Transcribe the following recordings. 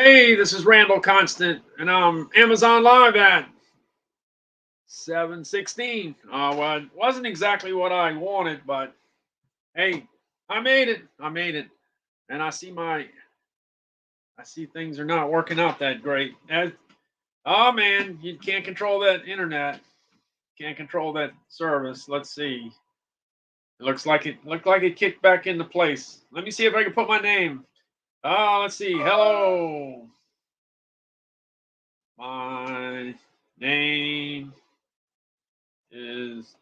Hey, this is Randall Constant, and I'm Amazon Live at 7:16. Well, it wasn't exactly what I wanted, but hey, I made it. I made it, and I see things are not working out that great. Oh man, you can't control that internet. Can't control that service. Let's see. It looked like it kicked back into place. Let me see if I can put my name. Let's see. Hello, my name is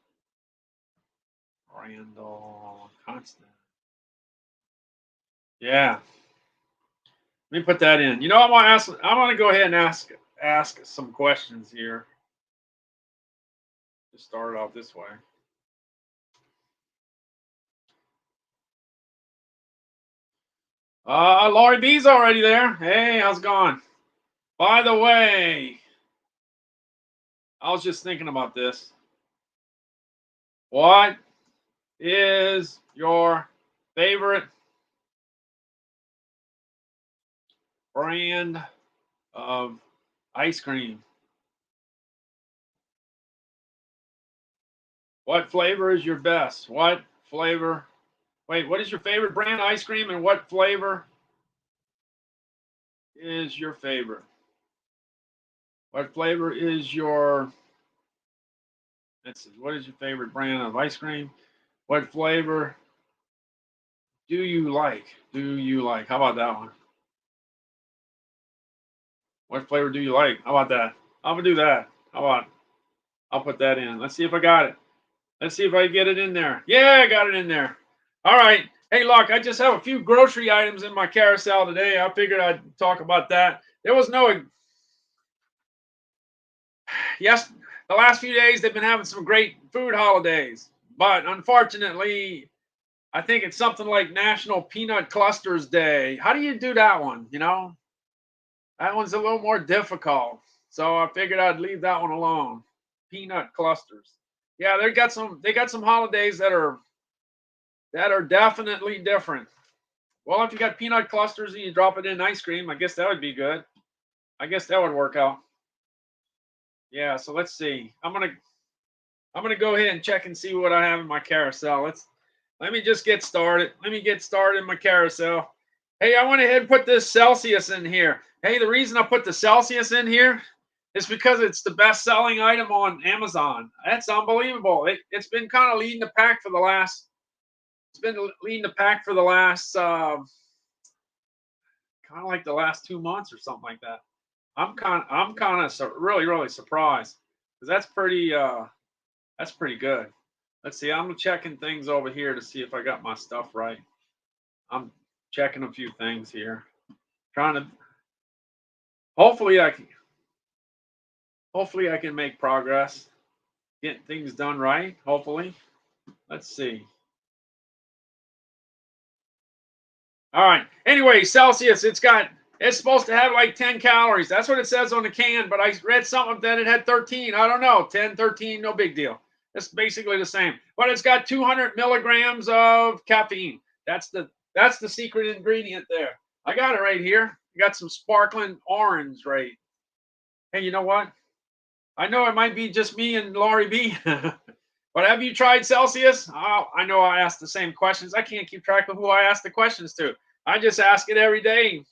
Randall Constant. Yeah, let me put that in. You know, I'm gonna ask. I'm gonna go ahead and ask some questions here. Just start it off this way. Laurie B's already there. Hey, how's it going? By the way, I was just thinking about this. What is your favorite brand of ice cream? What flavor is your best? What flavor? Wait, what is your favorite brand of ice cream and what flavor is your favorite? What flavor is your let's see, what is your favorite brand of ice cream? What flavor do you like? Do you like? How about that one? What flavor do you like? How about that? I'm gonna do that. How about I'll put that in. Let's see if I got it. Let's see if I get it in there. Yeah, I got it in there. All right. Hey, look, I just have a few grocery items in my carousel today. I figured I'd talk about that. There was no yes, the last few days they've been having some great food holidays, but unfortunately, I think it's something like National Peanut Clusters Day. How do you do that one? You know, that one's a little more difficult. So I figured I'd leave that one alone. Peanut clusters. Yeah, they got some holidays that are definitely different. Well, if you got peanut clusters and you drop it in ice cream, I guess that would be good. I guess that would work out. Yeah, so let's see. I'm gonna go ahead and check and see what I have in my carousel. Let me just get started. Let me get started in my carousel. Hey, I went ahead and put this Celsius in here. Hey, the reason I put the Celsius in here is because it's the best selling item on Amazon. That's unbelievable. It's been kind of leading the pack for the last. It's been leading the pack for the last kind of like the last 2 months or something like that. I'm kind of really surprised because that's pretty good. Let's see. I'm checking things over here to see if I got my stuff right. I'm checking a few things here. Trying to hopefully I can hopefully I can make progress. Get things done right, hopefully. Let's see. All right. Anyway, Celsius, it's supposed to have like 10 calories. That's what it says on the can, but I read something that it had 13. I don't know. 10, 13, no big deal. It's basically the same. But it's got 200 milligrams of caffeine. That's the secret ingredient there. I got it right here. I got some sparkling orange, right? Hey, you know what? I know it might be just me and Laurie B. But have you tried Celsius? Oh, I know I asked the same questions. I can't keep track of who I ask the questions to. I just ask it every day.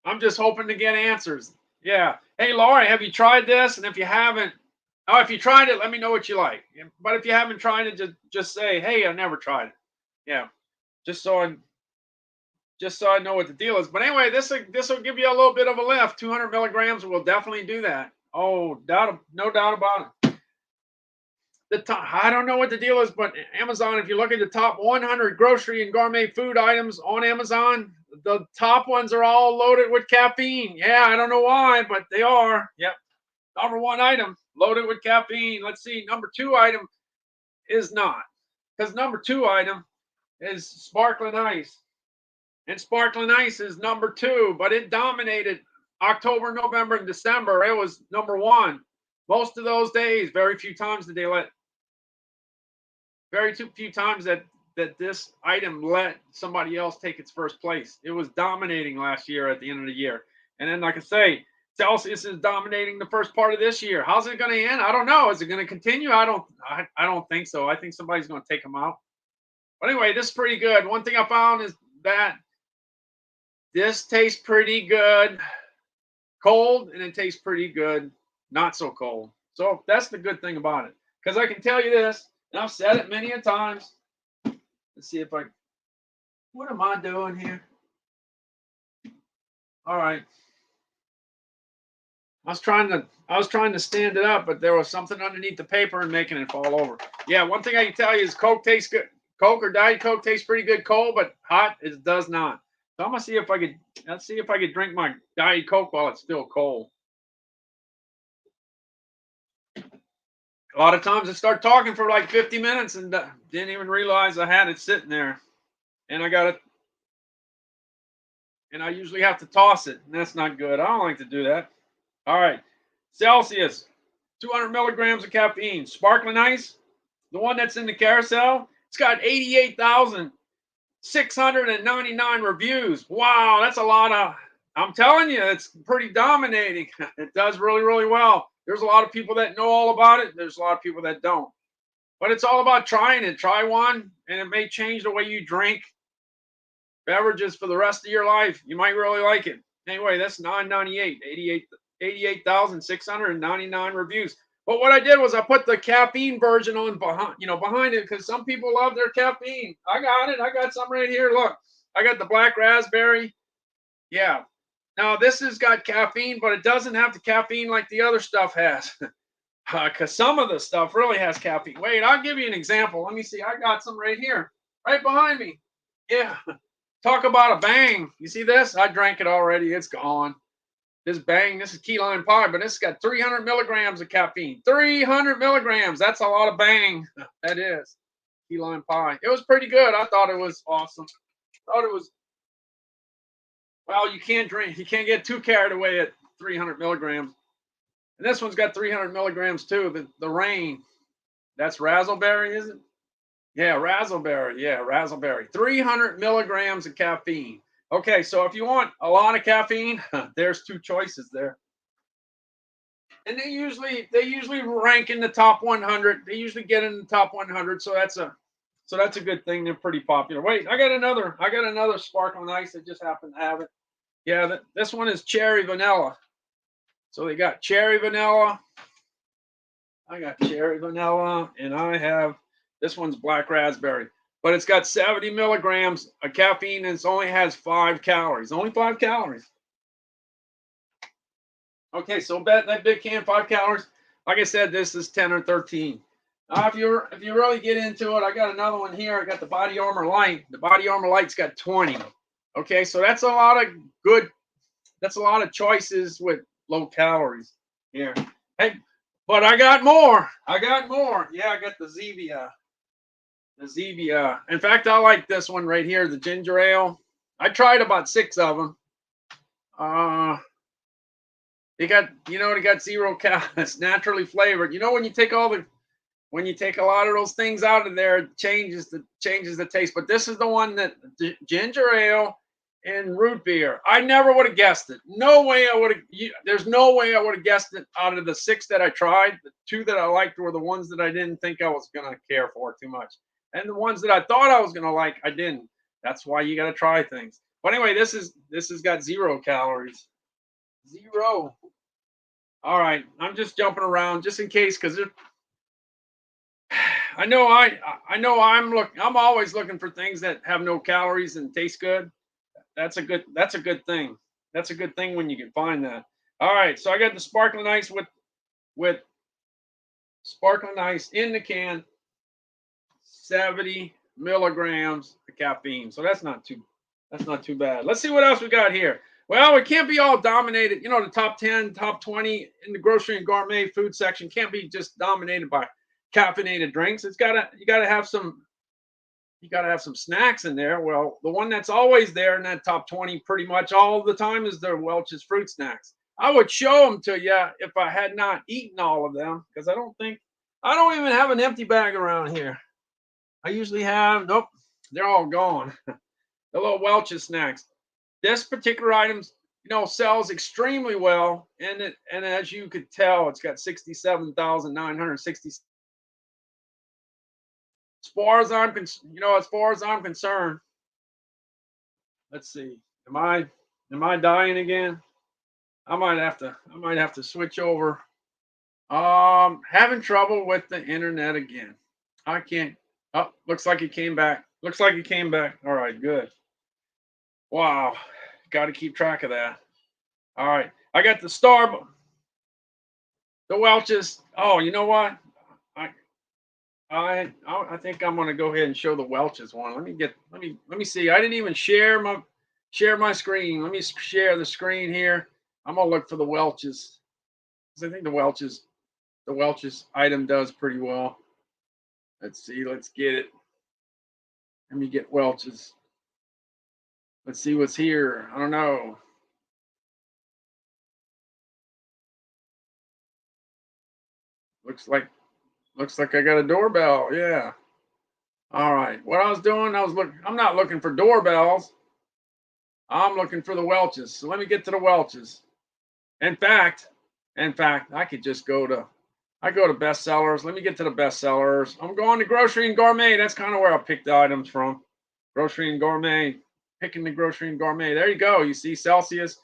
I'm just hoping to get answers. Yeah. Hey, Laurie, have you tried this? And if you haven't, oh, if you tried it, let me know what you like. But if you haven't tried it, just say, hey, I never tried it. Yeah. Just so I just so I know what the deal is. But anyway, this will give you a little bit of a lift. 200 milligrams will definitely do that. Oh, no doubt about it. The top, I don't know what the deal is, but Amazon, if you look at the top 100 grocery and gourmet food items on Amazon, the top ones are all loaded with caffeine. Yeah, I don't know why, but they are. Yep. Number one item loaded with caffeine. Let's see. Number two item is not, because number two item is sparkling ice, and sparkling ice is number two, but it dominated October, November, and December. It was number one. Most of those days, very few times did they let very too few times that that this item let somebody else take its first place. It was dominating last year at the end of the year. And then, like I say, Celsius is dominating the first part of this year. How's it going to end? I don't know. Is it going to continue? I don't think so. I think somebody's going to take them out. But anyway, this is pretty good. One thing I found is that this tastes pretty good cold, and it tastes pretty good not so cold. So that's the good thing about it. Because I can tell you this, and I've said it many a times. Let's see if what am I doing here? All right. I was trying to stand it up, but there was something underneath the paper and making it fall over. Yeah, one thing I can tell you is Coke tastes good. Coke or Diet Coke tastes pretty good cold, but hot it does not. So I'm gonna see if I could. Let's see if I could drink my Diet Coke while it's still cold. A lot of times I start talking for like 50 minutes and didn't even realize I had it sitting there, and I got it. And I usually have to toss it, and that's not good. I don't like to do that. All right, Celsius, 200 milligrams of caffeine. Sparkling ice, the one that's in the carousel, it's got 88,699 reviews. Wow, that's a lot of. I'm telling you, it's pretty dominating. It does really, really well. There's a lot of people that know all about it. There's a lot of people that don't. But it's all about trying it. Try one, and it may change the way you drink beverages for the rest of your life. You might really like it. Anyway, that's 998, 88,699 reviews. But what I did was I put the caffeine version on behind it, because some people love their caffeine. I got it. I got some right here. Look, I got the black raspberry. Yeah. Now this has got caffeine, but it doesn't have the caffeine like the other stuff has. Because some of the stuff really has caffeine. Wait, I'll give you an example. Let me see. I got some right here, right behind me. Yeah. Talk about a bang. You see this? I drank it already. It's gone. This bang, this is key lime pie, but it's got 300 milligrams of caffeine. 300 milligrams. That's a lot of bang. That is key lime pie. It was pretty good. I thought it was awesome. Thought it was. Well, you can't drink. You can't get too carried away at 300 milligrams. And this one's got 300 milligrams too. The rain. That's razzleberry, is it? Yeah, razzleberry. Yeah, razzleberry. 300 milligrams of caffeine. Okay, so if you want a lot of caffeine, there's two choices there. And they usually rank in the top 100. They usually get in the top 100, so that's a good thing. They're pretty popular. Wait, I got another sparkling ice. I just happen to have it. Yeah, this one is cherry vanilla. So they got cherry vanilla. I got cherry vanilla, and I have this one's black raspberry. But it's got 70 milligrams of caffeine, and it only has 5 calories. Only 5 calories. Okay, so that big can, 5 calories. Like I said, this is 10 or 13. Now, if you really get into it, I got another one here. I got the Body Armor Light. The Body Armor Light's got 20. Okay, so that's a lot of choices with low calories here. Hey, but I got more. Yeah, I got the Zevia. The Zevia. In fact, I like this one right here, the ginger ale. I tried about 6 of them. They got 0 calories. It's naturally flavored. When you take a lot of those things out of there, it changes the taste. But this is the one that the ginger ale and root beer. I never would have guessed it. No way I would have. There's no way I would have guessed it. Out of the 6 that I tried, the 2 that I liked were the ones that I didn't think I was gonna care for too much. And the ones that I thought I was gonna like, I didn't. That's why you got to try things. But anyway, this has got 0 calories. 0. All right, I'm just jumping around just in case, because I know I'm always looking for things that have no calories and taste good. That's a good thing. That's a good thing when you can find that. All right, so I got the sparkling ice with sparkling ice in the can. 70 milligrams of caffeine. So that's not too bad. Let's see what else we got here. Well, it can't be all dominated. The top 10, top 20 in the grocery and gourmet food section can't be just dominated by caffeinated drinks. You gotta have some snacks in there. Well, the one that's always there in that top 20 pretty much all the time is the Welch's fruit snacks. I would show them to you if I had not eaten all of them, because I don't even have an empty bag around here. I usually have, nope, They're all gone. The little Welch's snacks. This particular item, sells extremely well, and as you could tell, it's got 67,960. As far as I'm concerned, let's see. Am I dying again? I might have to switch over. Having trouble with the internet again. I can't. Oh, looks like it came back. Looks like it came back. All right, good. Wow, got to keep track of that. All right, I got the Welch's. Oh, you know what? I I think I'm gonna go ahead and show the Welch's one. Let me see. I didn't even share my screen. Let me share the screen here. I'm gonna look for the Welch's because I think the Welch's item does pretty well. Let's see. Let's get it. Let me get Welch's. Let's see what's here. I don't know. Looks like I got a doorbell. Yeah. All right. What I was doing, I'm not looking for doorbells. I'm looking for the Welch's. So let me get to the Welch's. In fact, I could just go to bestsellers. Let me get to the bestsellers. I'm going to grocery and gourmet. That's kind of where I picked the items from. Grocery and gourmet. Picking the grocery and gourmet. There you go. You see Celsius.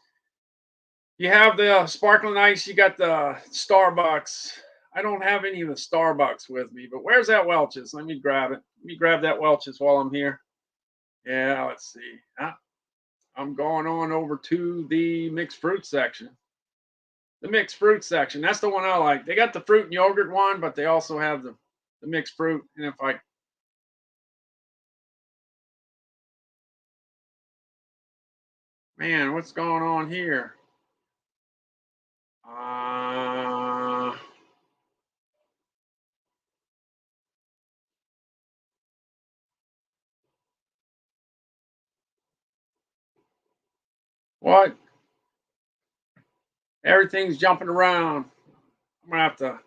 You have the sparkling ice. You got the Starbucks. I don't have any of the Starbucks with me, but where's that Welch's? Let me grab it. Let me grab that Welch's while I'm here. Yeah, let's see. I'm going on over to the mixed fruit section. The mixed fruit section. That's the one I like. They got the fruit and yogurt one, but they also have the mixed fruit. And man, what's going on here? What? Everything's jumping around. I'm gonna have to.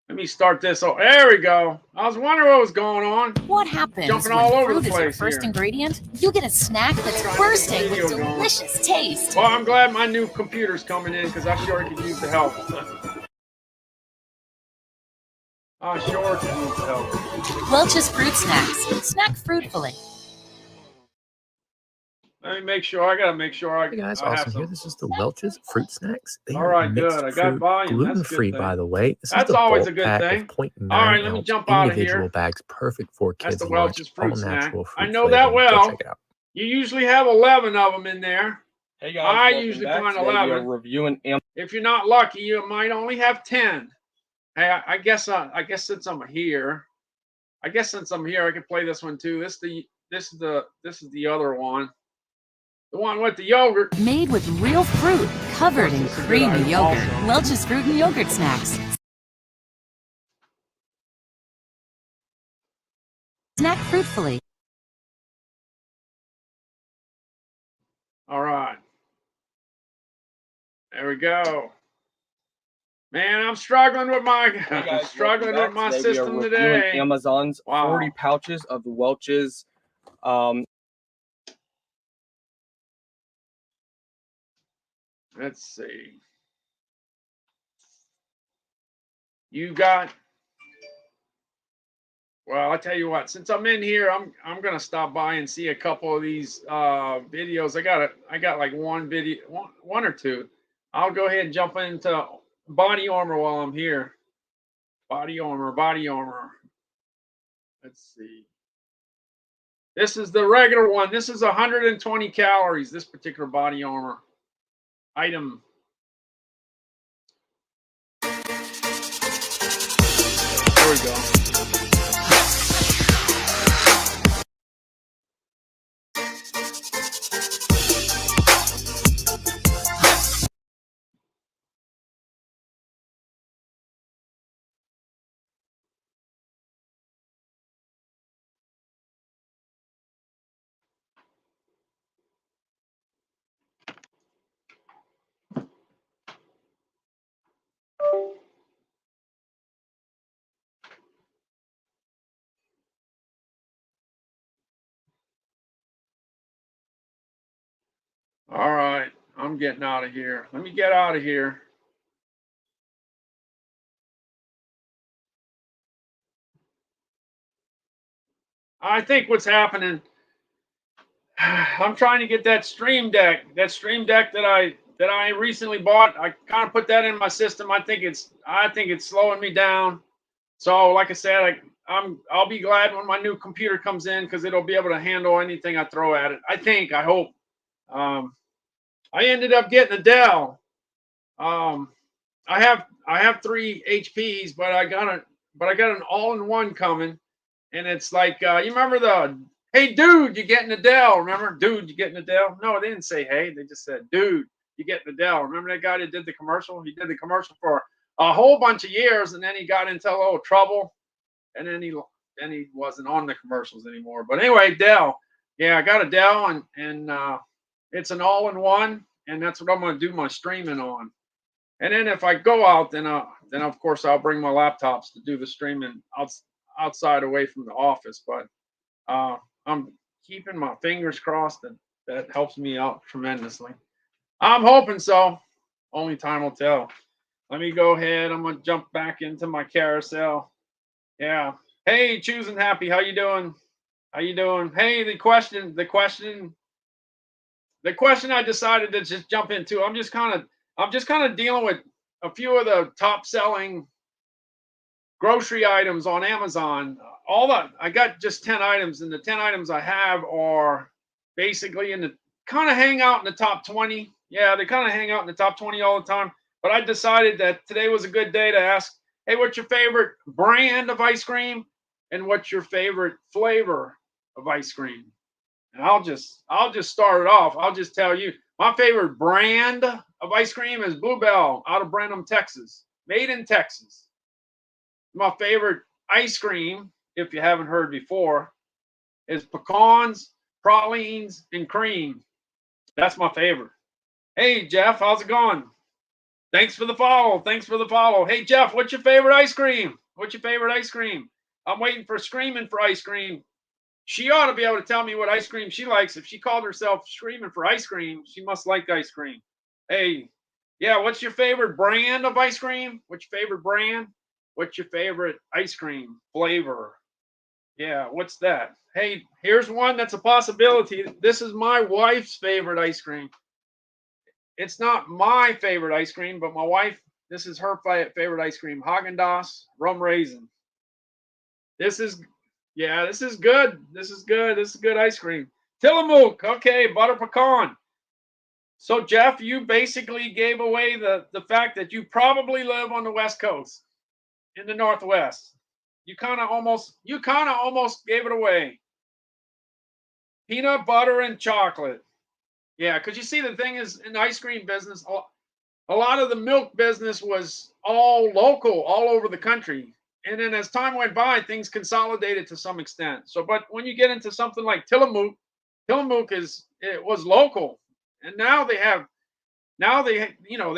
Let me start this. Oh, there we go. I was wondering what was going on. What happens Jumping when all over fruit the is your place first here. ingredient? You get a snack that's bursting with delicious taste. Well, I'm glad my new computer's coming in because I sure could use the help. I sure could use the help. Welch's Fruit Snacks. Snack fruitfully. Let me make sure. I gotta make sure. Hey guys, I Austin here. This is the Welch's Fruit Snacks. They All are right, mixed good. I got fruit, volume. That's a good gluten-free, thing. by the way. This That's is the always bulk a good pack thing. of 0.9 All right, let me ounce jump out of individual here. bags, perfect for That's kids' the lunch. Welch's All fruit snack. natural fruit I know that flavoring. Go well. check it out. You usually have 11 of them in there. Hey guys, I welcome usually back. find Today 11. we are reviewing If you're not lucky, you might only have 10. Hey, I guess since I'm here, I can play this one too. This is the other one. The one with the yogurt. Made with real fruit, covered in creamy yogurt. Welch's Fruit and Yogurt Snacks. Snack fruitfully. All right. There we go. Man, I'm struggling with my Hey guys, system today. Amazon's Wow. 40 pouches of the Welch's. Let's see. You got. Well, I tell you what. Since I'm in here, I'm gonna stop by and see a couple of these videos. I got like one video, one or two. I'll go ahead and jump into Body Armor while I'm here. Body Armor. Let's see. This is the regular one. This is 120 calories. This particular Body Armor item. There we go. All right, I'm getting out of here. Let me get out of here. I think what's happening, I'm trying to get that Stream Deck, that I recently bought. I kind of put that in my system. I think it's slowing me down. So, like I said, I'll be glad when my new computer comes in because it'll be able to handle anything I throw at it. I hope. Um, I ended up getting a Dell. Um, I have three HPs, but I got an all-in-one coming, and it's like you remember the hey dude, you getting a Dell? Remember, dude, you getting a Dell? No, they didn't say hey, they just said dude, you getting a Dell. Remember that guy that did the commercial? He did the commercial for a whole bunch of years, and then he got into a little trouble, and then he wasn't on the commercials anymore. But anyway, Dell, yeah, I got a Dell, and it's an all-in-one, and that's what I'm going to do my streaming on. And then if I go out, then of course I'll bring my laptops to do the streaming outside away from the office. But I'm keeping my fingers crossed, and that helps me out tremendously. I'm hoping so. Only time will tell. Let me go ahead. I'm gonna jump back into my carousel. Yeah. Hey, choosing happy. How you doing? How you doing? Hey, the question I decided to just jump into. I'm just kind of dealing with a few of the top selling grocery items on Amazon. I got just 10 items, and the 10 items I have are basically in the kind of hang out in the top 20. Yeah, they kind of hang out in the top 20 all the time. But I decided that today was a good day to ask, hey, what's your favorite brand of ice cream? And what's your favorite flavor of ice cream? And I'll just start it off. I'll just tell you my favorite brand of ice cream is Bluebell out of Brenham, Texas, made in Texas. My favorite ice cream, if you haven't heard before, is pecans, pralines, and cream. That's my favorite. Hey Jeff, how's it going? Thanks for the follow. Thanks for the follow. Hey Jeff, what's your favorite ice cream? What's your favorite ice cream? I'm waiting for Screaming for ice cream. She ought to be able to tell me what ice cream she likes. If she called herself Screaming for ice cream, she must like ice cream. Hey, yeah, what's your favorite brand of ice cream? What's your favorite brand? What's your favorite ice cream flavor? Yeah, what's that? Hey, here's one that's a possibility. This is my wife's favorite ice cream. It's not my favorite ice cream, but my wife, this is her favorite ice cream. Haagen-Dazs rum raisin. This is Yeah, this is good. This is good. This is good ice cream. Tillamook. Okay, butter pecan. So Jeff, you basically gave away the fact that you probably live on the West Coast, in the Northwest. You kind of almost gave it away. Peanut butter and chocolate. Yeah, because you see, the thing is, in the ice cream business, a lot of the milk business was all local, all over the country. And then as time went by, things consolidated to some extent. So, but when you get into something like Tillamook, it was local, and now they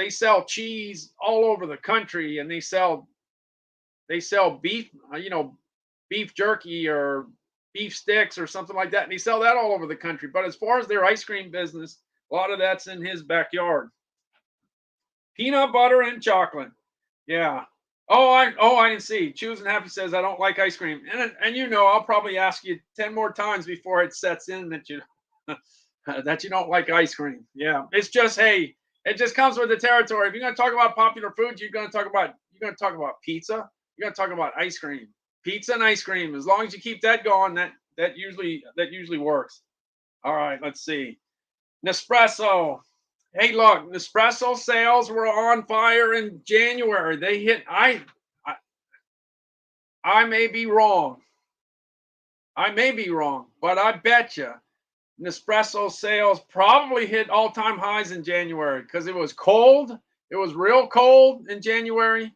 sell cheese all over the country, and they sell beef, beef jerky or beef sticks or something like that, and they sell that all over the country. But as far as their ice cream business, a lot of that's in his backyard. Peanut butter and chocolate. Yeah. I didn't see. Choosing Happy says I don't like ice cream, and I'll probably ask you 10 more times before it sets in that you that you don't like ice cream. Yeah, it's just, hey, it just comes with the territory. If you're going to talk about popular foods, you're going to talk about pizza. You're going to talk about ice cream, pizza and ice cream. As long as you keep that going, that usually works. All right, let's see. Nespresso. Hey, look, Nespresso sales were on fire in January. They hit. I may be wrong. But I bet you Nespresso sales probably hit all-time highs in January because it was cold. It was real cold in January,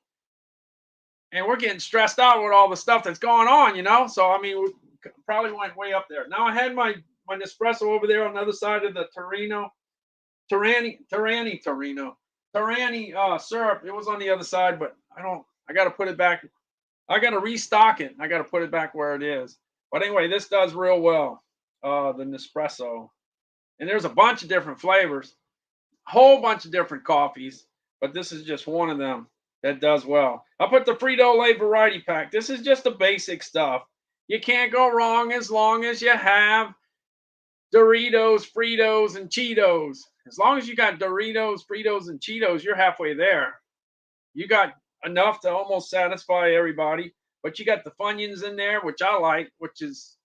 and we're getting stressed out with all the stuff that's going on. So I mean, we probably went way up there. Now I had my Nespresso over there on the other side of the Torani syrup. It was on the other side, but I got to put it back. I got to restock it. I got to put it back where it is. But anyway, this does real well. The Nespresso. And there's a bunch of different flavors, a whole bunch of different coffees, but this is just one of them that does well. I put the Frito-Lay variety pack. This is just the basic stuff. You can't go wrong as long as you have Doritos, Fritos, and Cheetos. As long as you got Doritos, Fritos, and Cheetos, you're halfway there. You got enough to almost satisfy everybody, but you got the Funyuns in there, which I like, which is,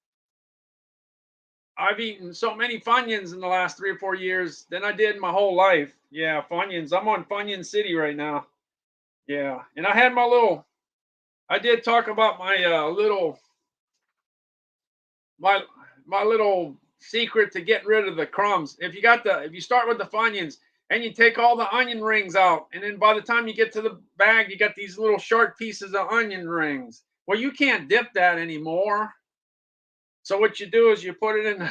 I've eaten so many Funyuns in the last 3 or 4 years than I did my whole life. Yeah, Funyuns. I'm on Funyun City right now. Yeah, and I had my little, I did talk about my my my little secret to getting rid of the crumbs. If you start with the Funyuns and you take all the onion rings out, and then by the time you get to the bag, you got these little short pieces of onion rings. Well, you can't dip that anymore. So what you do is you put it in,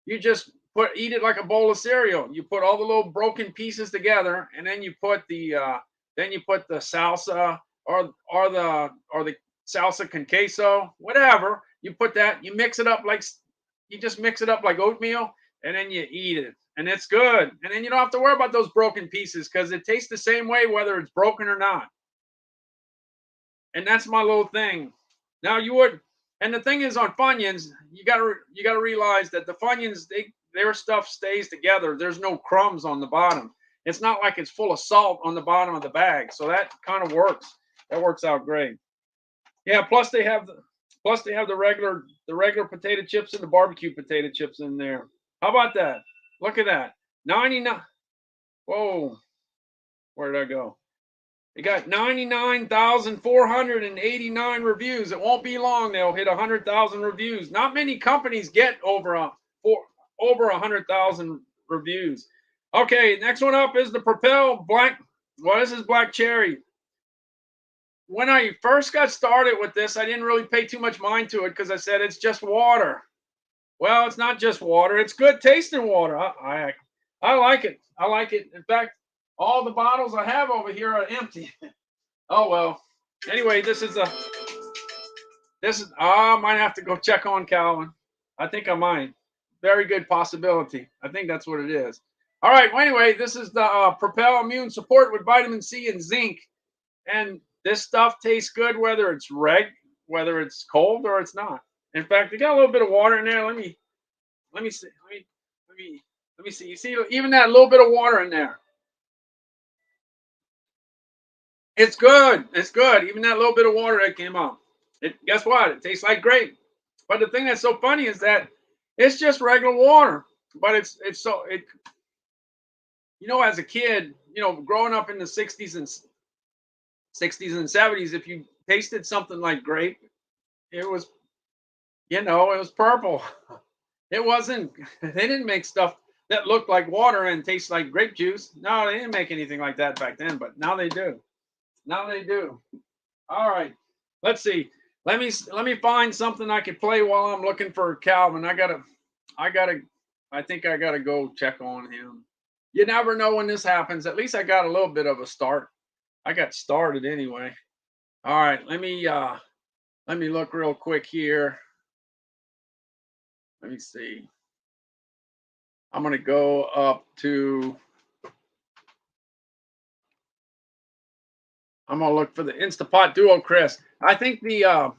you just eat it like a bowl of cereal. You put all the little broken pieces together, and then you put the salsa or the salsa con queso, whatever. You put that, you mix it up like you just mix it up like oatmeal, and then you eat it, and it's good. And then you don't have to worry about those broken pieces because it tastes the same way whether it's broken or not. And that's my little thing. Now you would, and the thing is on Funyuns, you gotta realize that the Funyuns, their stuff stays together. There's no crumbs on the bottom. It's not like it's full of salt on the bottom of the bag. So that kind of works. That works out great. Yeah. Plus they have the regular potato chips and the barbecue potato chips in there. How about that? Look at that. 99. Whoa. Where did I go? It got 99,489 reviews. It won't be long. They'll hit 100,000 reviews. Not many companies get over 100,000 reviews. Okay, next one up is the Propel Black. Well, this is Black Cherry. When I first got started with this, I didn't really pay too much mind to it because I said it's just water. Well, it's not just water. It's good tasting water. I like it. I like it. In fact, all the bottles I have over here are empty. Oh well. Anyway, I might have to go check on Calvin. I think I might. Very good possibility. I think that's what it is. All right. Well, anyway, this is the Propel Immune Support with vitamin C and zinc, and this stuff tastes good whether it's whether it's cold or it's not. In fact, it got a little bit of water in there. Let me see. Let me see. You see, even that little bit of water in there. It's good. It's good. Even that little bit of water that came out. Guess what? It tastes like grape. But the thing that's so funny is that it's just regular water. But it's as a kid, growing up in the 60s and 70s, if you tasted something like grape, it was purple. It wasn't, they didn't make stuff that looked like water and tastes like grape juice. No, they didn't make anything like that back then, but now they do. Now they do. All right. Let's see. Let me find something I can play while I'm looking for Calvin. I think I gotta go check on him. You never know when this happens. At least I got a little bit of a start. I got started anyway. All right. Let me look real quick here. Let me see. I'm gonna go up to. I'm gonna look for the Instapot Duo Chris. I think the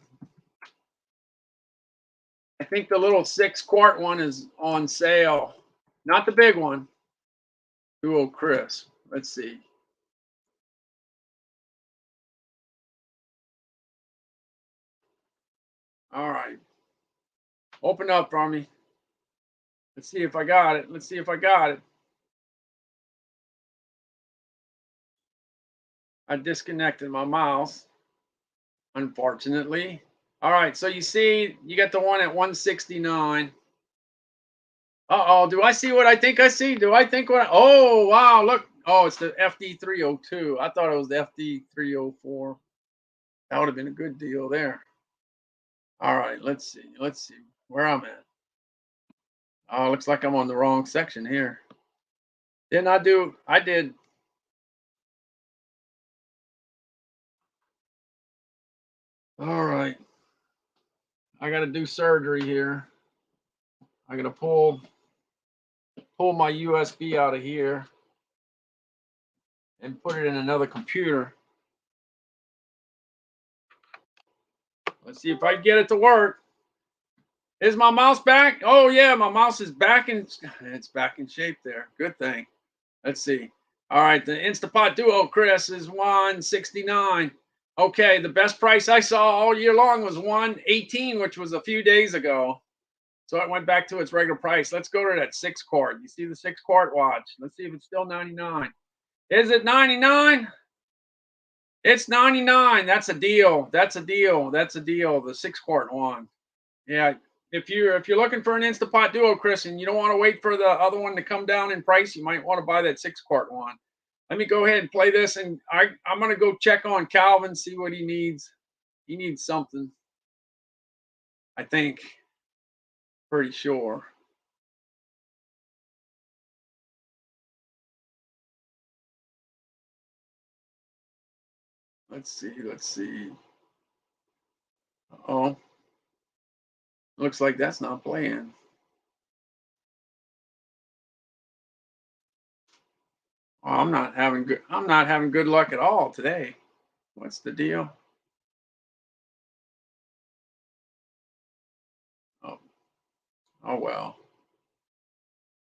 little 6-quart one is on sale. Not the big one. Duo Chris. Let's see. All right. Open up for me. Let's see if I got it. I disconnected my mouse, unfortunately. All right, so you see, you got the one at 169. Uh-oh, do I see what I think I see? Oh, wow, look. Oh, it's the FD302. I thought it was the FD304. That would have been a good deal there. All right, let's see where I'm at. Oh, looks like I'm on the wrong section here. I did. All right. I got to do surgery here. I got to pull pull my USB out of here and put it in another computer. Let's see if I can get it to work. Is my mouse back? Oh yeah, my mouse is back in. It's back in shape there. Good thing. Let's see. All right, the Instapot Duo, Chris, is $169. Okay, the best price I saw all year long was $118, which was a few days ago. So it went back to its regular price. Let's go to that 6-quart. You see the 6-quart watch? Let's see if it's still 99. Is it 99? It's 99. That's a deal. That's a deal. That's a deal. The 6-quart one. Yeah. If you're looking for an Instapot Duo, Chris, and you don't want to wait for the other one to come down in price, you might want to buy that 6-quart one. Let me go ahead and play this, and I'm gonna go check on Calvin, see what he needs. He needs something, I think. Pretty sure. Let's see. Let's see. Oh, looks like that's not playing. Oh, I'm not having good luck at all today. What's the deal? Oh well.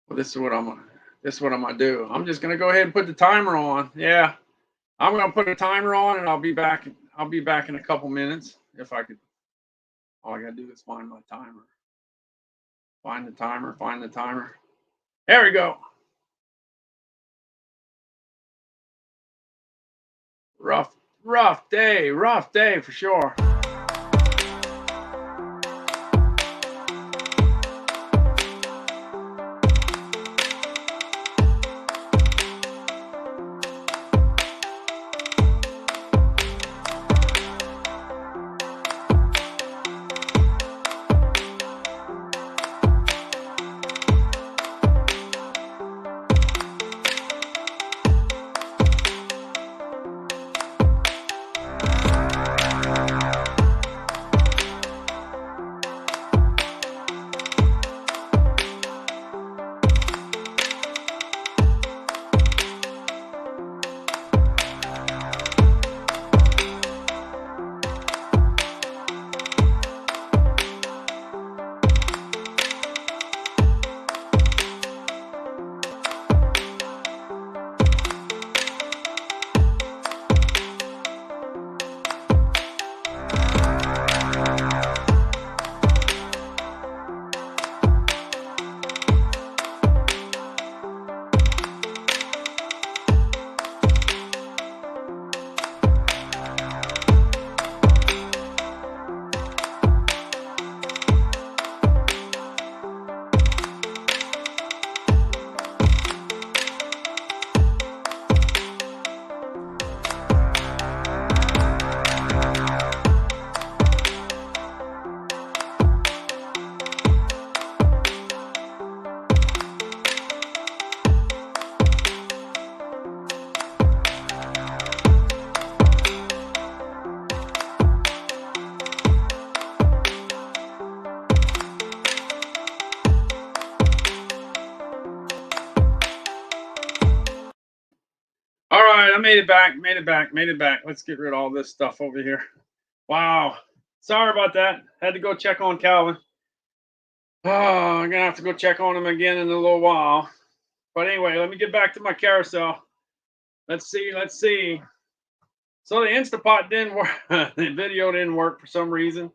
Well, this is what I'm gonna do. I'm just gonna go ahead and put the timer on. Yeah, I'm gonna put a timer on, and I'll be back in a couple minutes if I could. All I gotta do is find my timer. Find the timer. Find the timer. There we go. Rough day for sure. All right, I made it back. Let's get rid of all this stuff over here. Wow. Sorry about that. Had to go check on Calvin. Oh, I'm going to have to go check on him again in a little while. But anyway, let me get back to my carousel. Let's see. So the Instapot didn't work. The video didn't work for some reason.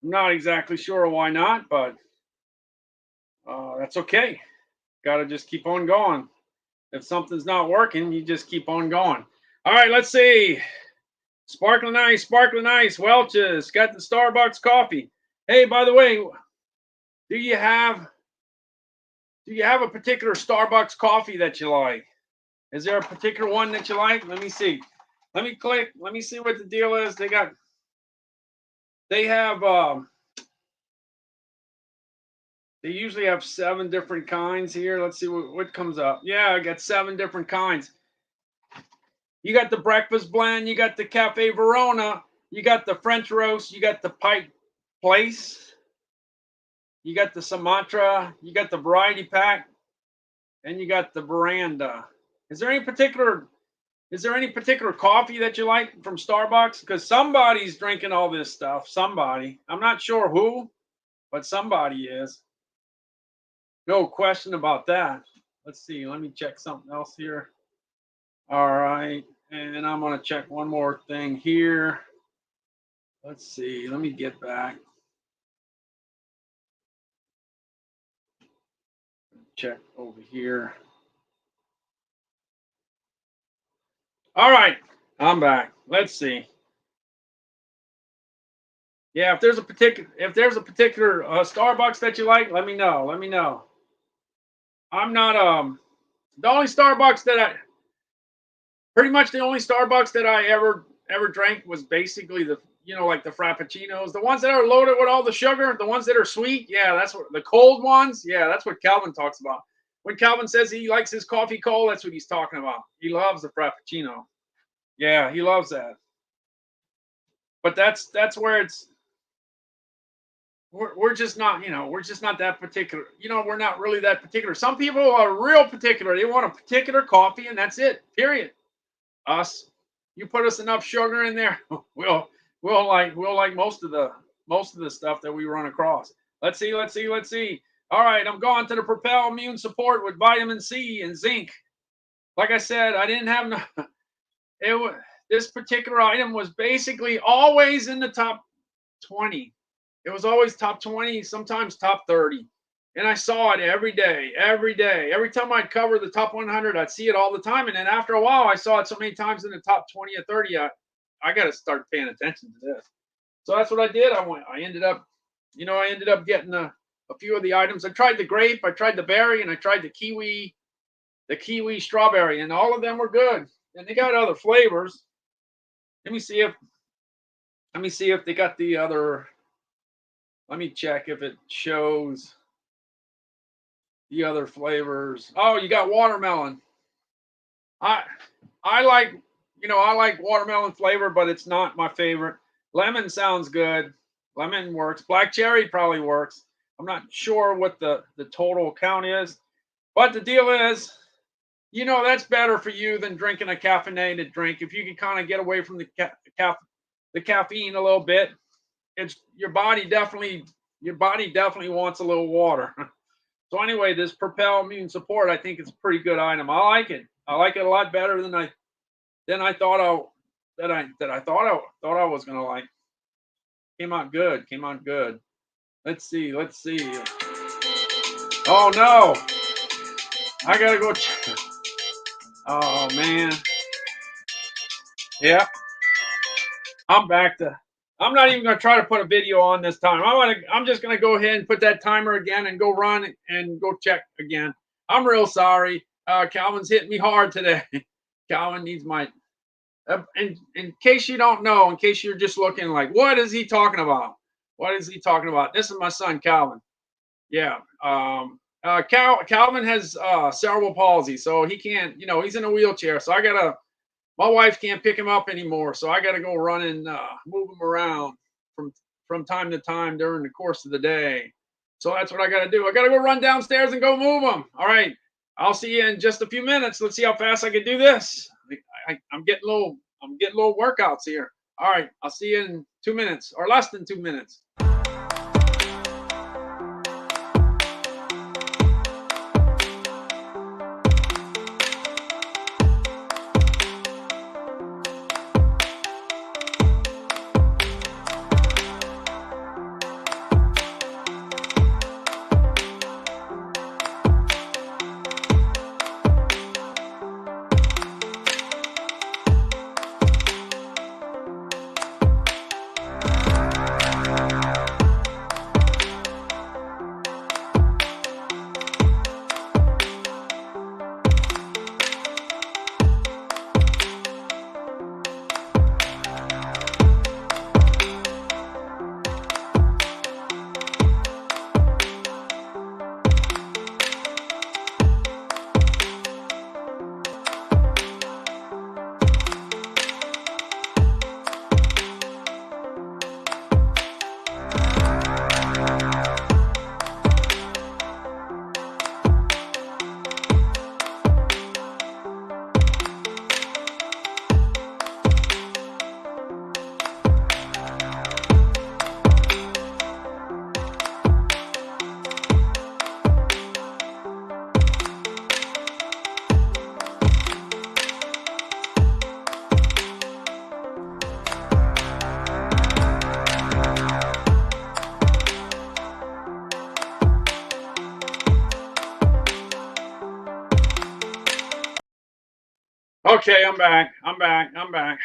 I'm not exactly sure why not, but that's okay. Got to just keep on going. If something's not working, you just keep on going. All right, let's see. Sparkling Ice, Welch's, got the Starbucks coffee. Hey, by the way, do you have a particular Starbucks coffee that you like? Is there a particular one that you like? Let me see. Let me click. Let me see what the deal is. They usually have 7 different kinds here. Let's see what comes up. Yeah, I got 7 different kinds. You got the breakfast blend. You got the Cafe Verona. You got the French roast. You got the Pike Place. You got the Sumatra. You got the variety pack. And you got the Veranda. Is there any particular coffee that you like from Starbucks? Because somebody's drinking all this stuff. Somebody. I'm not sure who, but somebody is. No question about that. Let's see. Let me check something else here. All right. And I'm going to check one more thing here. Let's see. Let me get back. Check over here. All right, I'm back. Let's see. Yeah, if there's a particular Starbucks that you like, let me know. Let me know. I'm not the only Starbucks that I pretty much the only Starbucks that I ever drank was basically the like the Frappuccinos, the ones that are loaded with all the sugar, the ones that are sweet. Yeah, that's what the cold ones. Yeah, that's what Calvin talks about. When Calvin says he likes his coffee cold, that's what he's talking about. He loves the Frappuccino. Yeah, he loves that. But that's where we're just not, we're just not that particular. We're not really that particular. Some people are real particular. They want a particular coffee and that's it. Period. Us, you put us enough sugar in there, we'll like most of the stuff that we run across. Let's see. All right, I'm going to the Propel Immune Support with vitamin C and zinc. Like I said, I didn't have this particular item was basically always in the top 20. It was always top 20, sometimes top 30. And I saw it every day. Every time I'd cover the top 100, I'd see it all the time. And then after a while, I saw it so many times in the top 20 or 30, I got to start paying attention to this. So that's what I did. I ended up getting a few of the items. I tried the grape, I tried the berry, and I tried the kiwi strawberry, and all of them were good. And they got other flavors. Let me see if they got the other. Let me check if it shows the other flavors. Oh, you got watermelon. I like watermelon flavor, but it's not my favorite. Lemon sounds good. Lemon works. Black cherry probably works. I'm not sure what the total count is, but the deal is, that's better for you than drinking a caffeinated drink. If you can kind of get away from the caffeine a little bit, your body definitely wants a little water. So anyway, this Propel Immune Support, I think it's a pretty good item. I like it. I like it a lot better than I thought I was gonna like. Came out good. Let's see. Oh no! I gotta go. Oh man. Yeah. I'm not even gonna try to put a video on this time. I'm just gonna go ahead and put that timer again and go run and go check again. I'm real sorry. Calvin's hitting me hard today. Calvin needs my. In case you don't know, in case you're just looking like, what is he talking about? This is my son, Calvin. Yeah. Calvin has cerebral palsy, so he can't, he's in a wheelchair. So my wife can't pick him up anymore. So I got to go run and move him around from time to time during the course of the day. So that's what I got to do. I got to go run downstairs and go move him. All right. I'll see you in just a few minutes. Let's see how fast I can do this. I'm getting little workouts here. All right. I'll see you in 2 minutes or less than 2 minutes. Okay, I'm back. I'm back. I'm back.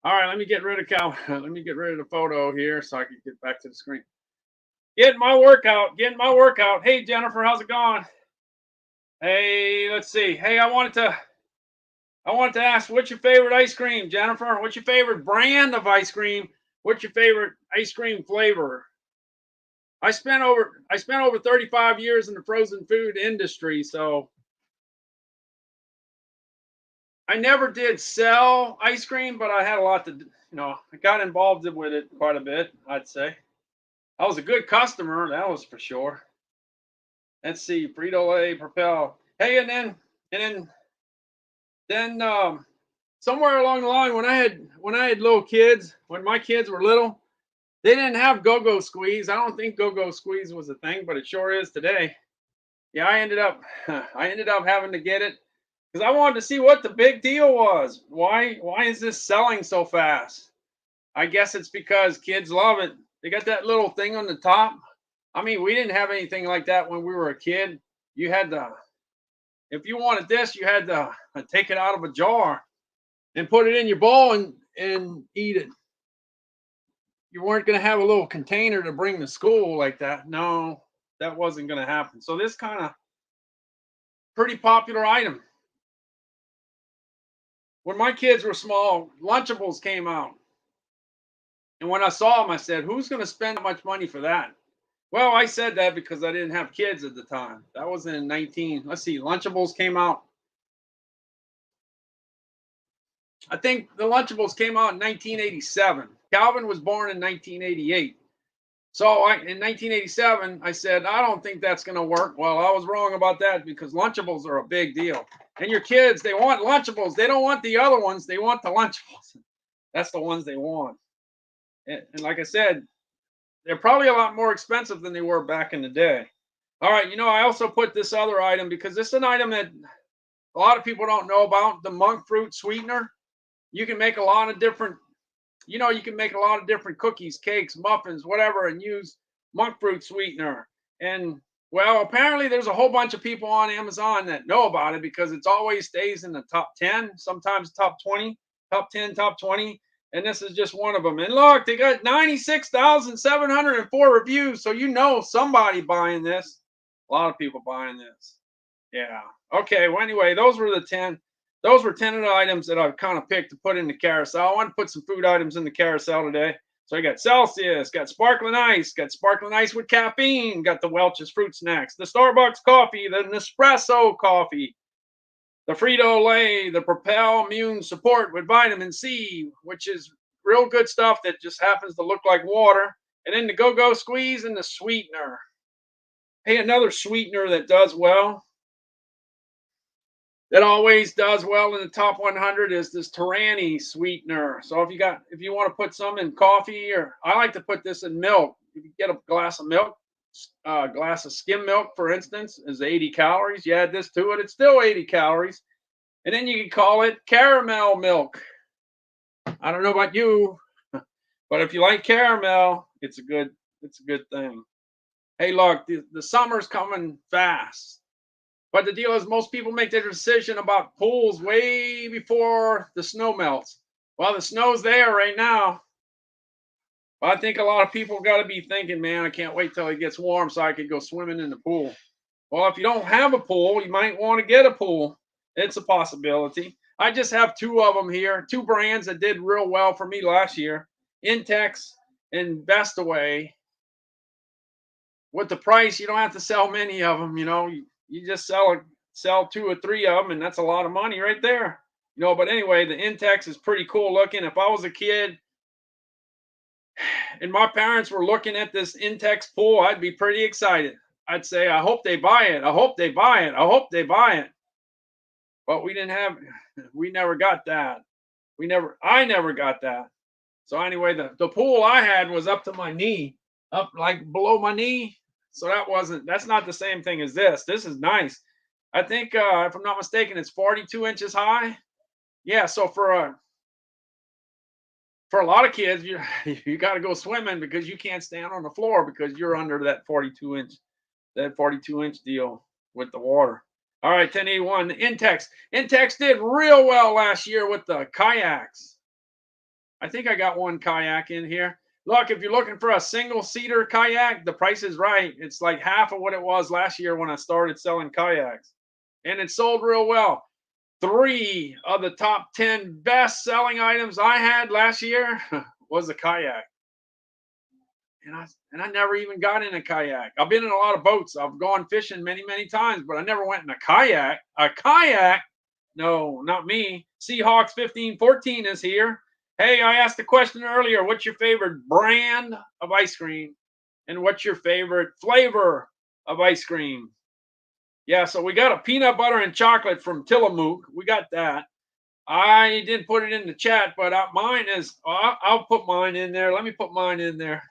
All right, let me get rid of Cal. Let me get rid of the photo here so I can get back to the screen. Getting my workout. Getting my workout. Hey Jennifer, how's it going? Hey, let's see. Hey, I wanted to ask, what's your favorite ice cream, Jennifer? What's your favorite brand of ice cream? What's your favorite ice cream flavor? I spent over 35 years in the frozen food industry, so I never did sell ice cream, but I had a lot to, I got involved with it quite a bit, I'd say. I was a good customer, that was for sure. Let's see, Frito Lay, Propel. Hey, and then somewhere along the line, when I had little kids, when my kids were little, they didn't have Go-Go Squeeze. I don't think Go-Go Squeeze was a thing, but it sure is today. Yeah, I ended up having to get it because I wanted to see what the big deal was. Why is this selling so fast? I guess it's because kids love it. They got that little thing on the top. I mean, we didn't have anything like that when we were a kid. You had to, if you wanted this, you had to take it out of a jar and put it in your bowl and eat it. You weren't going to have a little container to bring to school like that. No, that wasn't going to happen. So this kind of pretty popular item. When my kids were small, Lunchables came out. And when I saw them, I said, who's going to spend that much money for that? Well, I said that because I didn't have kids at the time. That was in 19. Let's see, Lunchables came out. I think the Lunchables came out in 1987. Calvin was born in 1988. So in 1987, I said, I don't think that's going to work. Well, I was wrong about that because Lunchables are a big deal. And your kids, they want Lunchables. They don't want the other ones. They want the Lunchables. That's the ones they want. And like I said, they're probably a lot more expensive than they were back in the day. All right, I also put this other item because this is an item that a lot of people don't know about, the monk fruit sweetener. You can make a lot of different, you can make a lot of different cookies, cakes, muffins, whatever, and use monk fruit sweetener. And well, apparently there's a whole bunch of people on Amazon that know about it because it's always stays in the top 10, sometimes top 20, top 10, top 20. And this is just one of them. And look, they got 96,704 reviews. So somebody buying this. A lot of people buying this. Yeah. Okay. Well, anyway, those were 10 of the items that I've kind of picked to put in the carousel. I want to put some food items in the carousel today. So I got Celsius, got sparkling ice with caffeine, got the Welch's fruit snacks, the Starbucks coffee, the Nespresso coffee, the Frito Lay, the Propel Immune Support with vitamin C, which is real good stuff that just happens to look like water, and then the Go-Go Squeeze and the sweetener. Hey, another sweetener that does well, that always does well in the top 100 is this Torani sweetener. So if you want to put some in coffee, or I like to put this in milk. If you get a glass of milk, a glass of skim milk, for instance, is 80 calories. You add this to it, it's still 80 calories. And then you can call it caramel milk. I don't know about you, but if you like caramel, it's a good thing. Hey, look, the summer's coming fast. But the deal is most people make their decision about pools way before the snow melts. Well, the snow's there right now. But I think a lot of people got to be thinking, man, I can't wait till it gets warm so I can go swimming in the pool. Well, if you don't have a pool, you might want to get a pool. It's a possibility. I just have two of them here, two brands that did real well for me last year, Intex and Bestaway. With the price, you don't have to sell many of them. You just sell two or three of them, and that's a lot of money right there. But anyway, the Intex is pretty cool looking. If I was a kid and my parents were looking at this Intex pool, I'd be pretty excited. I'd say, I hope they buy it. I hope they buy it. I hope they buy it. But we never got that. I never got that. So anyway, the pool I had was up to my knee, up like below my knee. So that's not the same thing as this. This is nice. I think, if I'm not mistaken, it's 42 inches high. Yeah. So for a lot of kids, you got to go swimming because you can't stand on the floor because you're under that 42 inch deal with the water. All right, 1081. Intex. Intex did real well last year with the kayaks. I think I got one kayak in here. Look, if you're looking for a single seater kayak, the price is right. It's like half of what it was last year when I started selling kayaks. And it sold real well. 3 of the top 10 best selling items I had last year was a kayak. And I never even got in a kayak. I've been in a lot of boats. I've gone fishing many, many times, but I never went in a kayak. A kayak? No, not me. Seahawks 1514 is here. Hey, I asked the question earlier, what's your favorite brand of ice cream? And what's your favorite flavor of ice cream? Yeah, so we got a peanut butter and chocolate from Tillamook. We got that. I didn't put it in the chat, but mine is, I'll put mine in there. Let me put mine in there.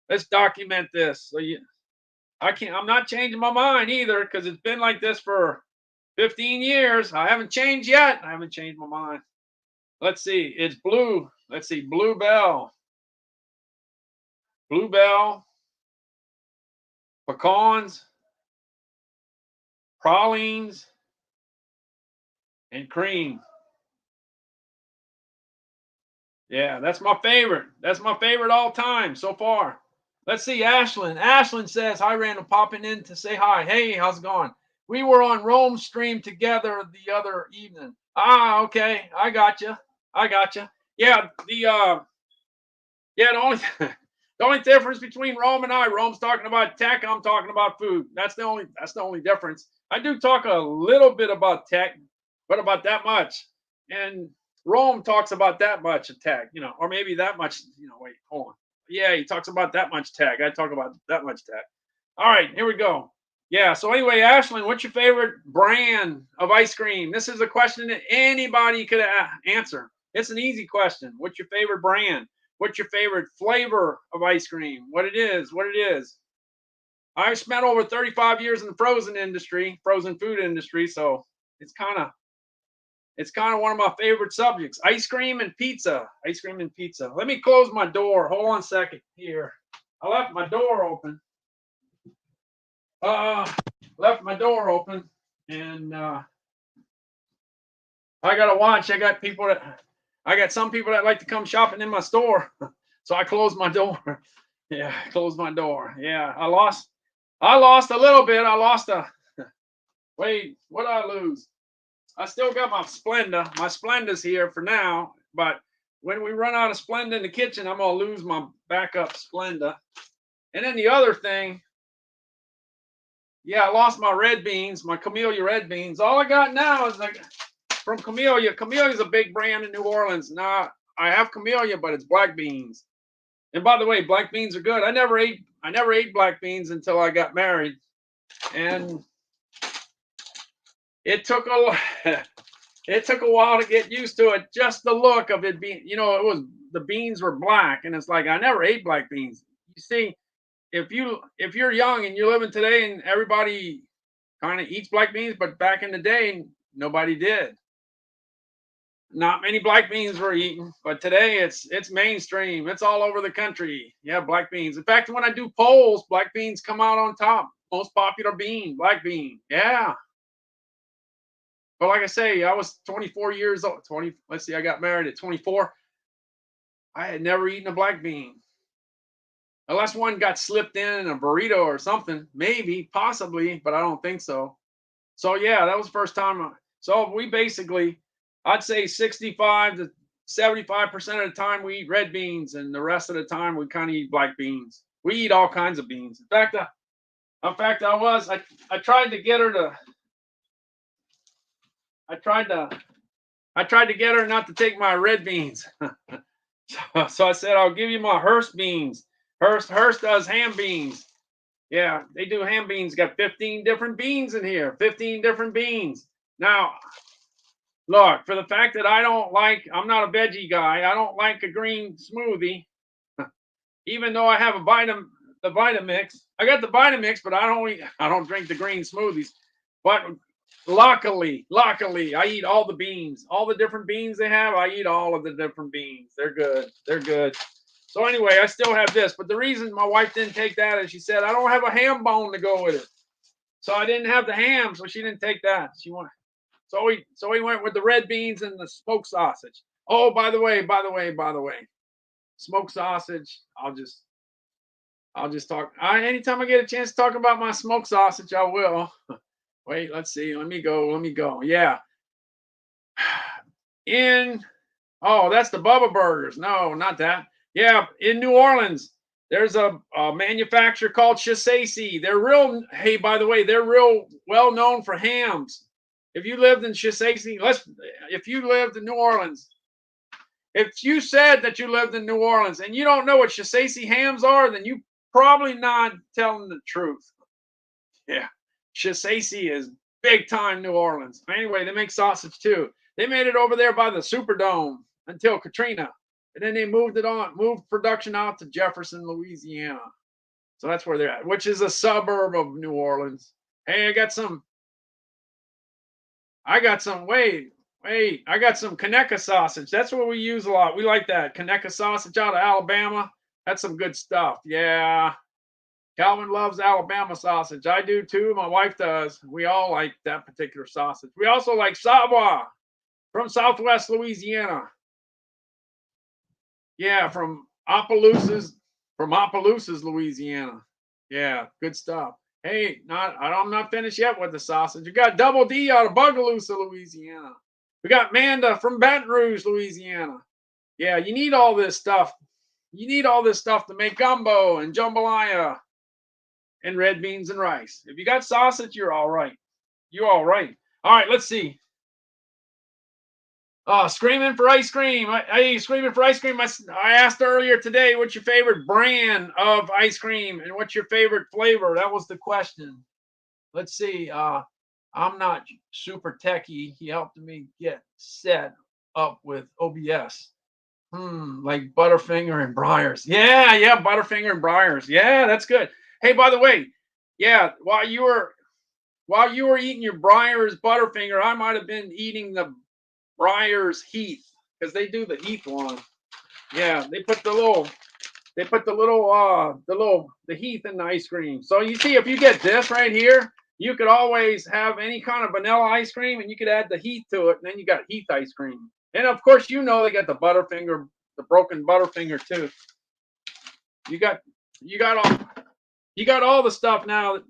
Let's document this. So I'm not changing my mind either because it's been like this for 15 years. I haven't changed yet. I haven't changed my mind. Let's see. It's blue. Let's see. Bluebell. Bluebell. Pecans. Pralines. And cream. Yeah, that's my favorite. That's my favorite all time so far. Let's see, Ashlyn. Ashlyn says, hi, Randall, popping in to say hi. Hey, how's it going? We were on Rome stream together the other evening. Ah, okay. I got you. I got you. Yeah, the only the only difference between Rome and Rome's talking about tech, I'm talking about food. That's the only difference. I do talk a little bit about tech, but about that much. And Rome talks about that much of tech, or maybe that much, wait, hold on. Yeah, he talks about that much tech. I talk about that much tech. All right, here we go. Yeah, so anyway, Ashlyn, what's your favorite brand of ice cream? This is a question that anybody could answer. It's an easy question. What's your favorite brand? What's your favorite flavor of ice cream? What it is. I've spent over 35 years in the frozen food industry, so it's kind of one of my favorite subjects. Ice cream and pizza. Let me close my door. Hold on a second here. I left my door open. And I gotta watch. I got some people that like to come shopping in my store. So I closed my door. Yeah, closed my door. Yeah, I lost a little bit. Wait, what did I lose? I still got my Splenda. My Splenda's here for now, but when we run out of Splenda in the kitchen, I'm gonna lose my backup Splenda. And then the other thing, yeah, I lost my red beans, my Camellia red beans. All I got now is like from Camellia. Camellia's a big brand in New Orleans. Now I have Camellia, but it's black beans. And by the way, black beans are good. I never ate black beans until I got married, and it took a while to get used to it. Just the look of it being, the beans were black, and it's like I never ate black beans. You see, if you're young and you're living today, and everybody kind of eats black beans, but back in the day, nobody did. Not many black beans were eaten, but today it's mainstream. It's all over the country. Yeah, black beans. In fact, when I do polls, black beans come out on top. Most popular bean, black bean. Yeah. But like I say, I was 24 years old. I got married at 24. I had never eaten a black bean. Unless one got slipped in a burrito or something. Maybe, possibly, but I don't think so. So yeah, that was the first time. So we basically, I'd say 65 to 75% of the time we eat red beans, and the rest of the time we kind of eat black beans. We eat all kinds of beans. In fact, I tried to get her to. I tried to get her not to take my red beans. So I said, I'll give you my Hearst beans. Hearst does ham beans. Yeah, they do ham beans. Got 15 different beans in here. 15 different beans. Now, look, for the fact that I'm not a veggie guy. I don't like a green smoothie. Even though I have the Vitamix. I got the Vitamix, but I don't drink the green smoothies. But luckily, I eat all the beans. All the different beans they have, I eat all of the different beans. They're good. So anyway, I still have this. But the reason my wife didn't take that is she said, I don't have a ham bone to go with it. So I didn't have the ham, so she didn't take that. She wanted. So we went with the red beans and the smoked sausage. Oh, by the way, smoked sausage. I'll just talk. Anytime I get a chance to talk about my smoked sausage, I will. Wait, let's see. Let me go. Yeah. That's the Bubba Burgers. No, not that. Yeah, in New Orleans, there's a manufacturer called Chisasi. Hey, by the way, they're real well known for hams. If you lived in Chisasi, if you lived in New Orleans, if you said that you lived in New Orleans and you don't know what Chisasi hams are, then you probably not telling the truth. Yeah, Chisasi is big time New Orleans. Anyway, they make sausage too. They made it over there by the Superdome until Katrina, and then they moved production out to Jefferson, Louisiana. So that's where they're at, which is a suburb of New Orleans. Hey, I got some. Wait. I got some Conecuh sausage. That's what we use a lot. We like that Conecuh sausage out of Alabama. That's some good stuff. Yeah. Calvin loves Alabama sausage. I do too. My wife does. We all like that particular sausage. We also like Savoie from Southwest Louisiana. Yeah, from Opelousas, Louisiana. Yeah, good stuff. Hey, I'm not finished yet with the sausage. We got Double D out of Bogalusa, Louisiana. We got Manda from Baton Rouge, Louisiana. Yeah, you need all this stuff. You need all this stuff to make gumbo and jambalaya and red beans and rice. If you got sausage, you're all right. You're all right. All right, let's see. Screaming for ice cream. Screaming for ice cream. I asked earlier today, what's your favorite brand of ice cream and what's your favorite flavor? That was the question. Let's see. I'm not super techie. He helped me get set up with OBS. Like Butterfinger and Breyers. Yeah, Butterfinger and Breyers. Yeah, that's good. Hey, by the way, yeah, while you were eating your Breyers Butterfinger, I might have been eating the Breyers Heath, because they do the Heath one. Yeah, they put the Heath in the ice cream. So you see, if you get this right here, you could always have any kind of vanilla ice cream, and you could add the Heath to it, and then you got Heath ice cream. And of course, they got the Butterfinger, the broken Butterfinger too. You got all the stuff now.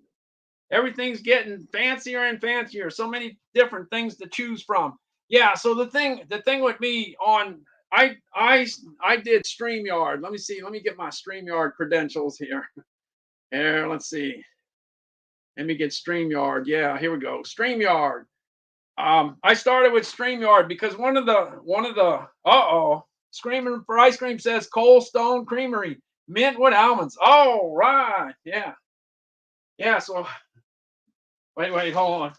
Everything's getting fancier and fancier. So many different things to choose from. Yeah, so the thing with me I did StreamYard. Let me see. Let me get my StreamYard credentials here. Here, let's see. Let me get StreamYard. Yeah, here we go. StreamYard. I started with StreamYard because one of the Screaming for Ice Cream says Cold Stone Creamery, mint with almonds. Oh, right. Yeah. Yeah, so wait, hold on.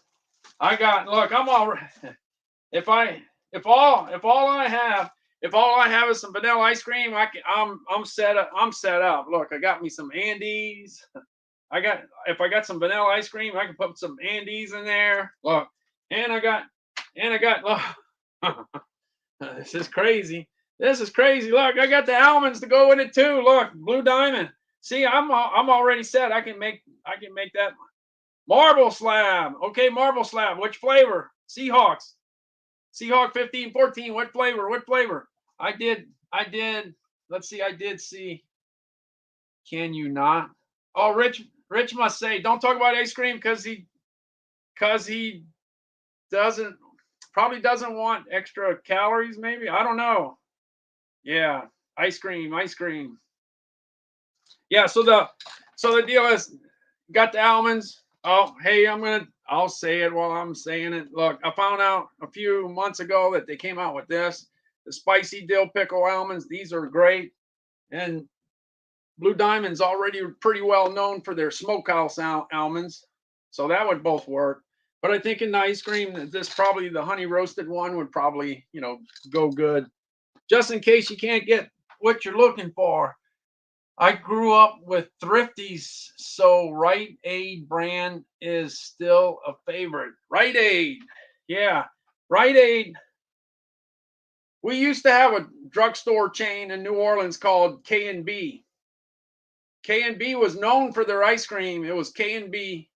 I'm all right. If all I have is some vanilla ice cream, I'm set up. Look, I got me some Andes. If I got some vanilla ice cream, I can put some Andes in there. Look, and I got look. This is crazy. Look, I got the almonds to go in it too. Look, Blue Diamond. See, I'm already set. I can make that marble slab. Okay, marble slab. Which flavor? Seahawks. Seahawk 1514. What flavor? I did. Let's see. I did see. Can you not? Oh, Rich must say, don't talk about ice cream because he probably doesn't want extra calories. Maybe, I don't know. Yeah, ice cream. Yeah. So the deal is, got the almonds. Oh, hey, I'll say it while I'm saying it. Look, I found out a few months ago that they came out with the spicy dill pickle almonds. These are great. And Blue Diamond's already pretty well known for their smokehouse almonds. So that would both work. But I think in the ice cream, the honey roasted one would probably, go good. Just in case you can't get what you're looking for. I grew up with Thrifties, so Rite Aid brand is still a favorite. Rite Aid, yeah, Rite Aid. We used to have a drugstore chain in New Orleans called K&B. K&B was known for their ice cream. It was K&B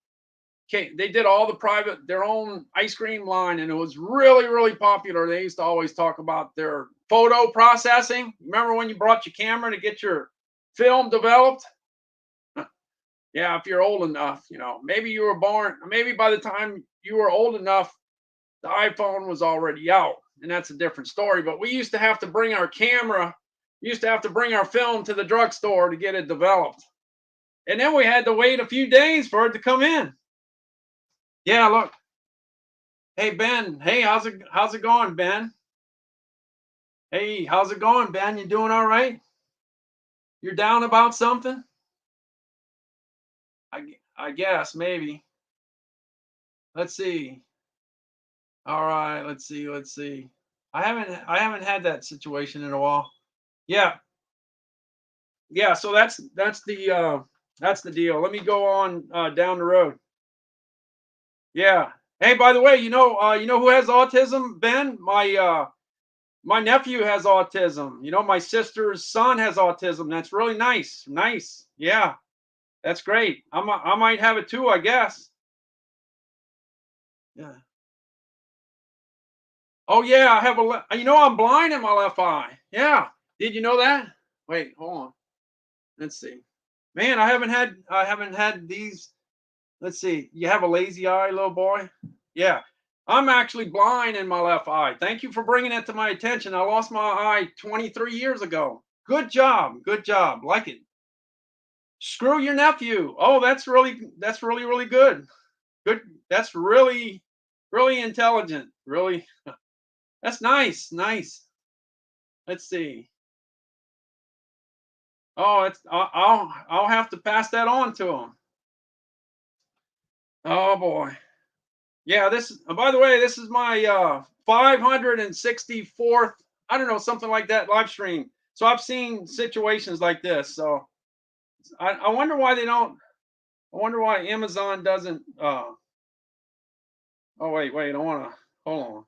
they did all the private, their own ice cream line, and it was really, really popular. They used to always talk about their photo processing. Remember when you brought your camera to get your film developed? Yeah, if you're old enough, maybe you were born, maybe by the time you were old enough, the iPhone was already out, and that's a different story. But we used to have to bring our camera, we used to have to bring our film to the drugstore to get it developed. And then we had to wait a few days for it to come in. Yeah, look. Hey Ben. Hey, how's it going, Ben? Hey, how's it going, Ben? You doing all right? You're down about something? I guess maybe. Let's see. All right, let's see. I haven't had that situation in a while. Yeah. Yeah, so that's the deal. Let me go on down the road. Yeah. Hey, by the way, you know who has autism, Ben? My nephew has autism. My sister's son has autism. That's really nice. Nice. Yeah. That's great. I might have it too, I guess. Yeah. Oh yeah, I have I'm blind in my left eye. Yeah. Did you know that? Wait, hold on. Let's see. Man, I haven't had these. Let's see. You have a lazy eye, little boy? Yeah. I'm actually blind in my left eye. Thank you for bringing it to my attention. I lost my eye 23 years ago. Good job. Good job. Like it. Screw your nephew. Oh, that's really really good. Good. That's really really intelligent. Really. That's nice. Nice. Let's see. Oh, I'll have to pass that on to him. Oh boy. Yeah, by the way, this is my 564th, I don't know, something like that live stream. So I've seen situations like this. So I wonder why they don't, I wonder why Amazon doesn't, oh, wait, I want to, hold on.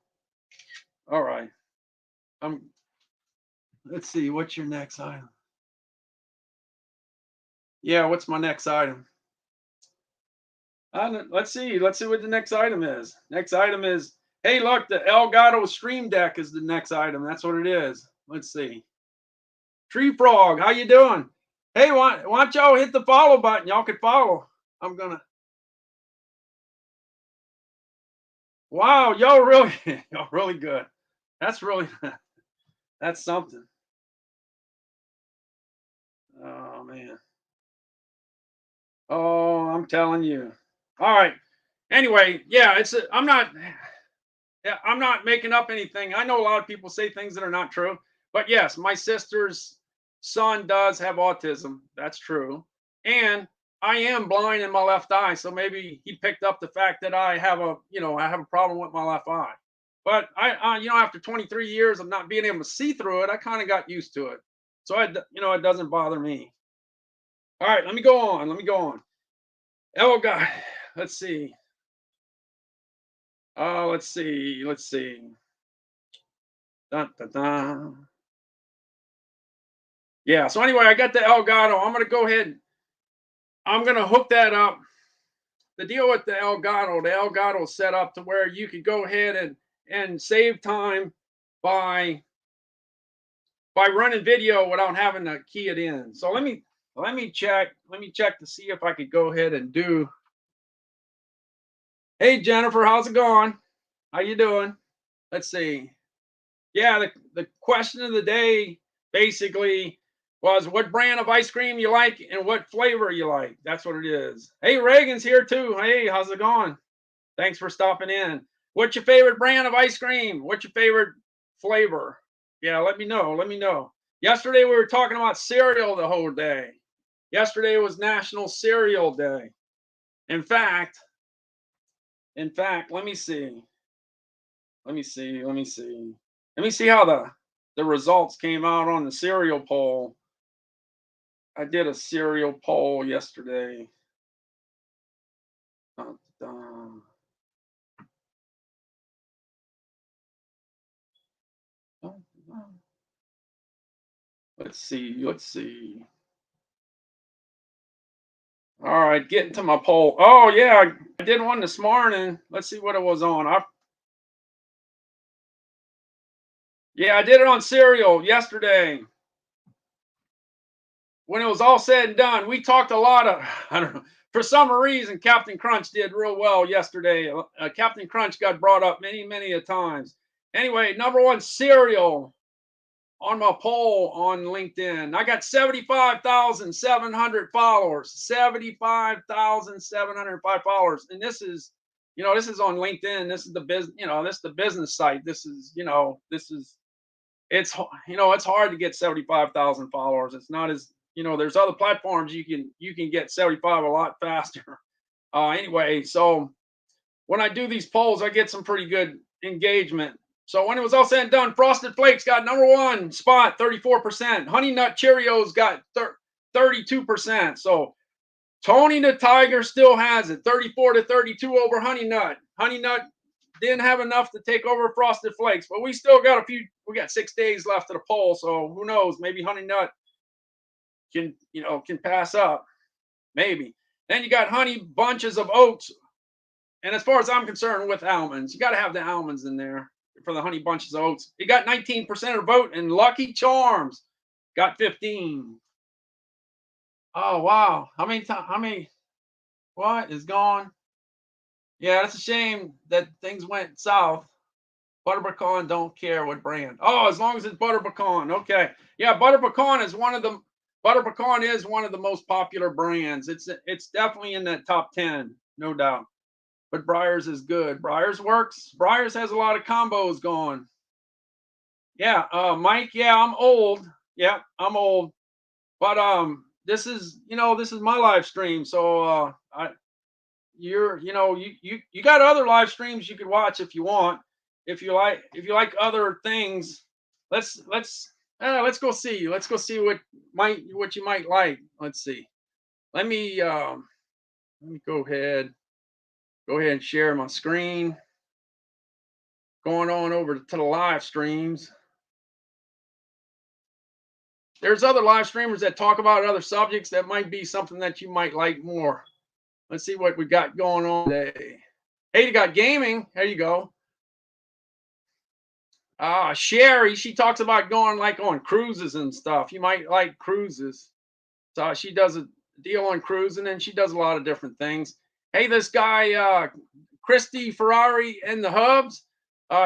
All right. I'm, let's see, what's your next item? Yeah, what's my next item? Let's see what the next item is. Next item is, hey, look, the Elgato Stream Deck is the next item. That's what it is. Let's see. Tree Frog, how you doing? Hey, why don't y'all hit the follow button? Y'all can follow. I'm gonna. Wow, y'all really good. That's really, that's something. Oh man. Oh, I'm telling you. All right. Anyway, yeah, I'm not making up anything. I know a lot of people say things that are not true, but yes, my sister's son does have autism. That's true. And I am blind in my left eye, so maybe he picked up the fact that I have a problem with my left eye. But after 23 years of not being able to see through it, I kind of got used to it. So it doesn't bother me. All right, let me go on. Let me go on. Oh God, let's see. Let's see. Let's see. Dun, dun, dun. Yeah. So anyway, I got the Elgato. I'm gonna go ahead. I'm gonna hook that up. The deal with the Elgato is set up to where you could go ahead and save time by running video without having to key it in. So let me check to see if I could go ahead and do. Hey Jennifer, how's it going? How you doing? Let's see. Yeah, the question of the day basically was what brand of ice cream you like and what flavor you like. That's what it is. Hey, Reagan's here too. Hey, how's it going? Thanks for stopping in. What's your favorite brand of ice cream? What's your favorite flavor? Yeah, let me know. Let me know. Yesterday we were talking about cereal the whole day. Yesterday was National Cereal Day. In fact, let me see. Let me see. Let me see. Let me see how the results came out on the cereal poll. I did a cereal poll yesterday. Dun, dun, dun, dun. Let's see. Let's see. All right, getting to my poll. Oh yeah, I did one this morning. Let's see what it was on. Yeah, I did it on cereal yesterday. When it was all said and done, we talked a lot of, I don't know, for some reason, Captain Crunch did real well yesterday. Captain Crunch got brought up many, many a times. Anyway, number one cereal on my poll on LinkedIn. I got 75,700 followers. 75,705 followers. And this is, this is on LinkedIn. This is the business, this is the business site. This is, it's, it's hard to get 75,000 followers. It's not as, there's other platforms you can get 75 a lot faster. Anyway, so when I do these polls, I get some pretty good engagement. So when it was all said and done, Frosted Flakes got number one spot, 34%. Honey Nut Cheerios got 32%. So Tony the Tiger still has it, 34-32 over Honey Nut. Honey Nut didn't have enough to take over Frosted Flakes, but we still got we got 6 days left of the poll, so who knows? Maybe Honey Nut can pass up. Maybe. Then you got Honey Bunches of Oats. And as far as I'm concerned, with almonds, you got to have the almonds in there for the Honey Bunches of Oats. It got 19% of the vote, and Lucky Charms got 15. Oh wow! How many? What is gone? Yeah, that's a shame that things went south. Butter pecan, don't care what brand. Oh, as long as it's butter pecan. Okay. Yeah, butter pecan is one of the most popular brands. It's definitely in that top 10, no doubt. But Breyers is good. Breyers works. Breyers has a lot of combos going. Yeah, Mike. Yeah, I'm old. Yeah, I'm old. But this is my live stream. So you got other live streams you could watch if you want. If you like other things, let's go see. Let's go see what you might like. Let's see. Let me go ahead and share my screen. Going on over to the live streams. There's other live streamers that talk about other subjects that might be something that you might like more. Let's see what we got going on today. Hey, you got gaming. There you go. Sherry, she talks about going like on cruises and stuff. You might like cruises. So she does a deal on cruising, and she does a lot of different things. Hey, this guy, Christy Ferrari and the Hubs,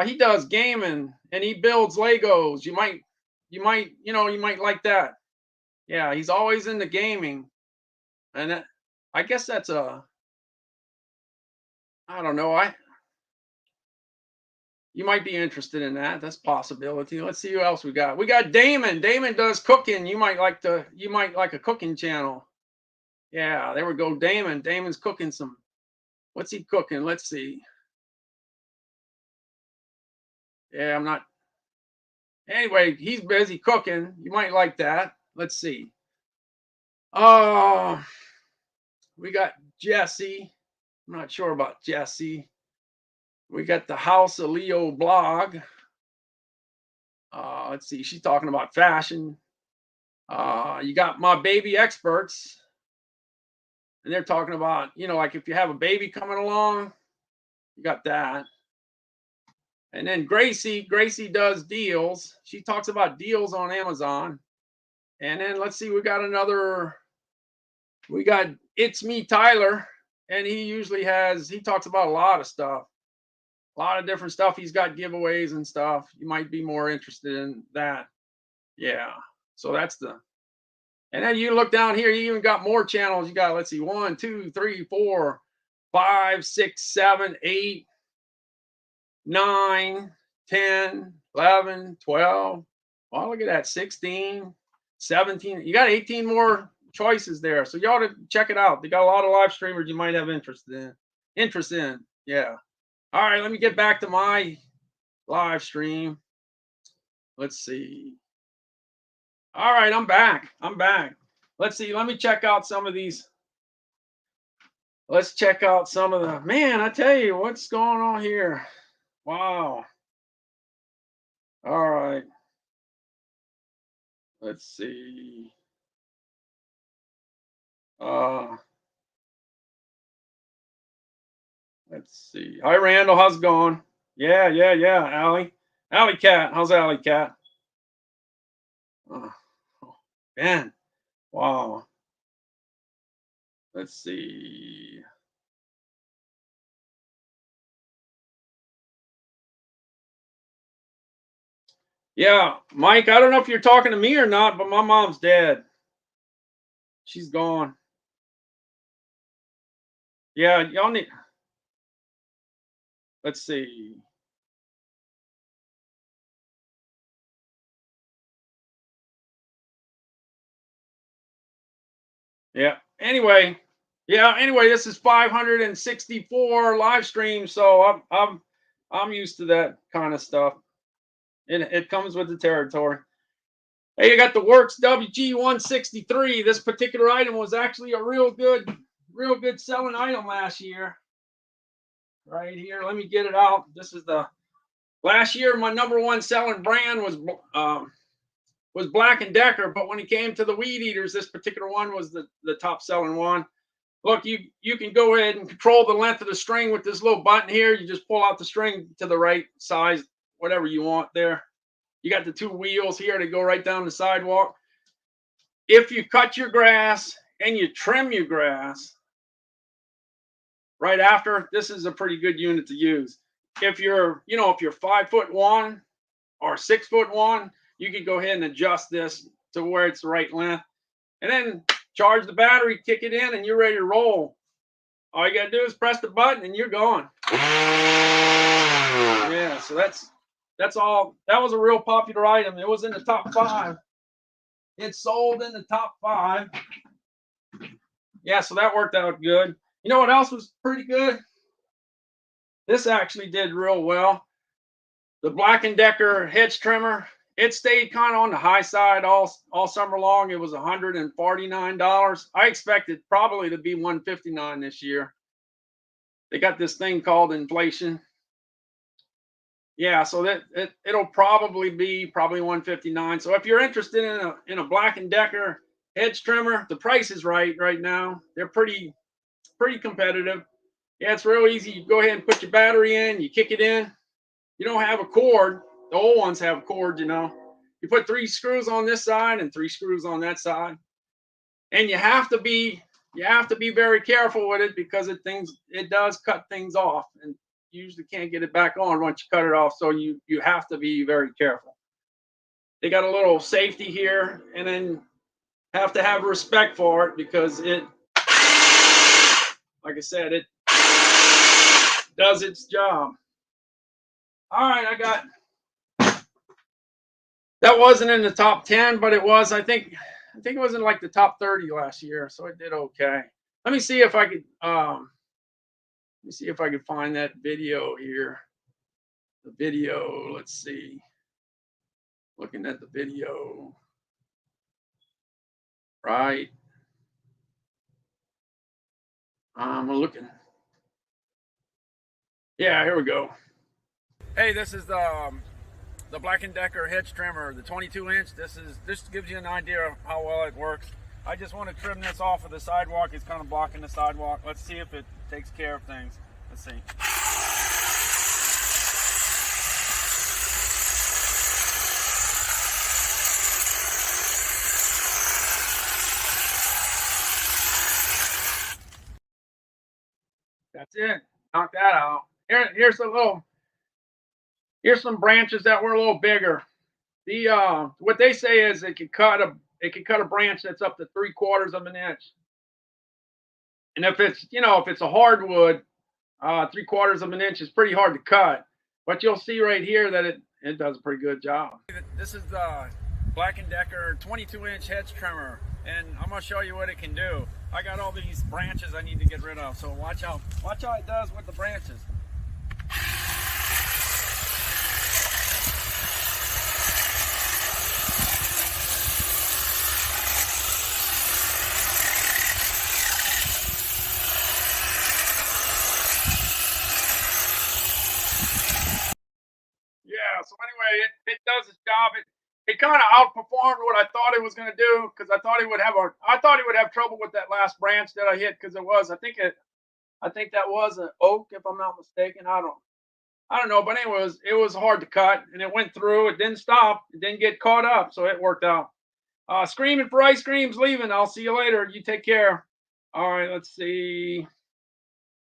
he does gaming and he builds Legos. You might like that. Yeah, he's always into gaming. And I guess that's I don't know. You might be interested in that. That's a possibility. Let's see who else we got. We got Damon. Damon does cooking. You might like a cooking channel. Yeah, there we go. Damon. Damon's cooking some. What's he cooking? Let's see. Yeah, I'm not. Anyway, he's busy cooking. You might like that. Let's see. Oh, we got Jesse. I'm not sure about Jesse. We got the House of Leo blog. Let's see. She's talking about fashion. You got My Baby Experts. And they're talking about, like if you have a baby coming along, you got that. And then Gracie does deals. She talks about deals on Amazon. And then let's see, we got It's Me Tyler. And he talks about a lot of stuff. A lot of different stuff. He's got giveaways and stuff. You might be more interested in that. Yeah. So and then you look down here, you even got more channels. You got, let's see, 1, 2, 3, 4, 5, 6, 7, 8, 9, 10, 11, 12. Well, look at that. 16, 17. You got 18 more choices there. So you ought to check it out. They got a lot of live streamers you might have interest in. Yeah. All right, let me get back to my live stream. Let's see. All right, I'm back. Let's see. Let me check out some of these. Let's check out some of the, man, I tell you what's going on here. Wow. All right. Let's see. Let's see. Hi, Randall. How's it going? Yeah, yeah, yeah. Allie. Alley Cat. How's Alley Cat? Oh, Ben. Wow. Let's see. Yeah, Mike, I don't know if you're talking to me or not, but my mom's dead. She's gone. Yeah, y'all need. Let's see. Yeah. Anyway, yeah. Anyway, this is 564 live streams, so I'm used to that kind of stuff. It comes with the territory. Hey, you got the Works WG163. This particular item was actually a real good selling item last year. Right here, let me get it out. This is the last year. My number one selling brand was Black and Decker, but when it came to the weed eaters, this particular one was the top selling one. Look, you can go ahead and control the length of the string with this little button here. You just pull out the string to the right size, whatever you want there. You got the two wheels here to go right down the sidewalk. If you cut your grass and you trim your grass right after, this is a pretty good unit to use. If you're 5'1" or 6'1", you can go ahead and adjust this to where it's the right length, and then charge the battery, kick it in, and you're ready to roll. All you gotta do is press the button and you're gone. Yeah, so that's all. That was a real popular item. It was in the top 5. It sold in the top 5. Yeah, so that worked out good. You know what else was pretty good? This actually did real well. The Black & Decker hedge trimmer. It stayed kind of on the high side all summer long. It was $149. I expected probably to be $159 this year. They got this thing called inflation. Yeah, so that it'll probably be $159. So if you're interested in a Black & Decker hedge trimmer, the price is right now. They're pretty competitive. Yeah, it's real easy. You go ahead and put your battery in, you kick it in. You don't have a cord. The old ones have cords, You put 3 screws on this side and 3 screws on that side. And you have to be very careful with it because it does cut things off, and you usually can't get it back on once you cut it off. So you have to be very careful. They got a little safety here, and then have to have respect for it because it, like I said, it does its job. All right, that wasn't in the top 10, but it was, I think it was in like the top 30 last year, so it did okay. Let me see if I could find that video here. The video, let's see. Looking at the video. Right. We're looking. Yeah, here we go. Hey, this is the Black & Decker hedge trimmer, the 22-inch. This gives you an idea of how well it works. I just want to trim this off of the sidewalk. It's kind of blocking the sidewalk. Let's see if it takes care of things. Let's see. That's it. Knock that out. Here's some branches that were a little bigger. The what they say is it can cut a branch that's up to 3/4 of an inch. And if it's a hardwood, 3/4 of an inch is pretty hard to cut. But you'll see right here that it does a pretty good job. This is the Black & Decker 22-inch hedge trimmer, and I'm gonna show you what it can do. I got all these branches I need to get rid of, so watch how it does with the branches. Yeah, so anyway, it does its job. It kind of outperformed what I thought it was going to do because I thought he would have trouble with that last branch that I hit because I think I think that was an oak, if I'm not mistaken. I don't know, but anyway, it was hard to cut, and it went through. It didn't stop. It didn't get caught up, so it worked out. Screaming for ice cream's leaving. I'll see you later. You take care. All right, let's see.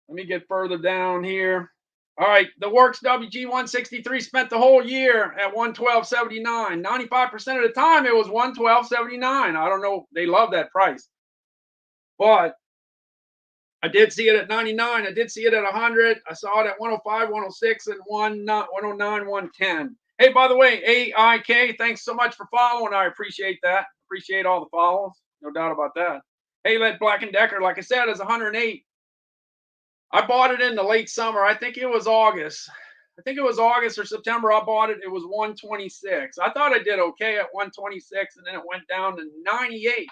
Let me get further down here. All right, the Works WG163 spent the whole year at 112.79. 95% of the time, it was 112.79. I don't know. They love that price, but I did see it at 99. I did see it at 100. I saw it at 105, 106, and 109, 110. Hey, by the way, AIK, thanks so much for following. I appreciate that. Appreciate all the follows. No doubt about that. Hey, let Black & Decker, like I said, is 108. I bought it in the late summer. I think it was August. I think it was August or September. I bought it. It was 126. I thought I did okay at 126, and then it went down to 98.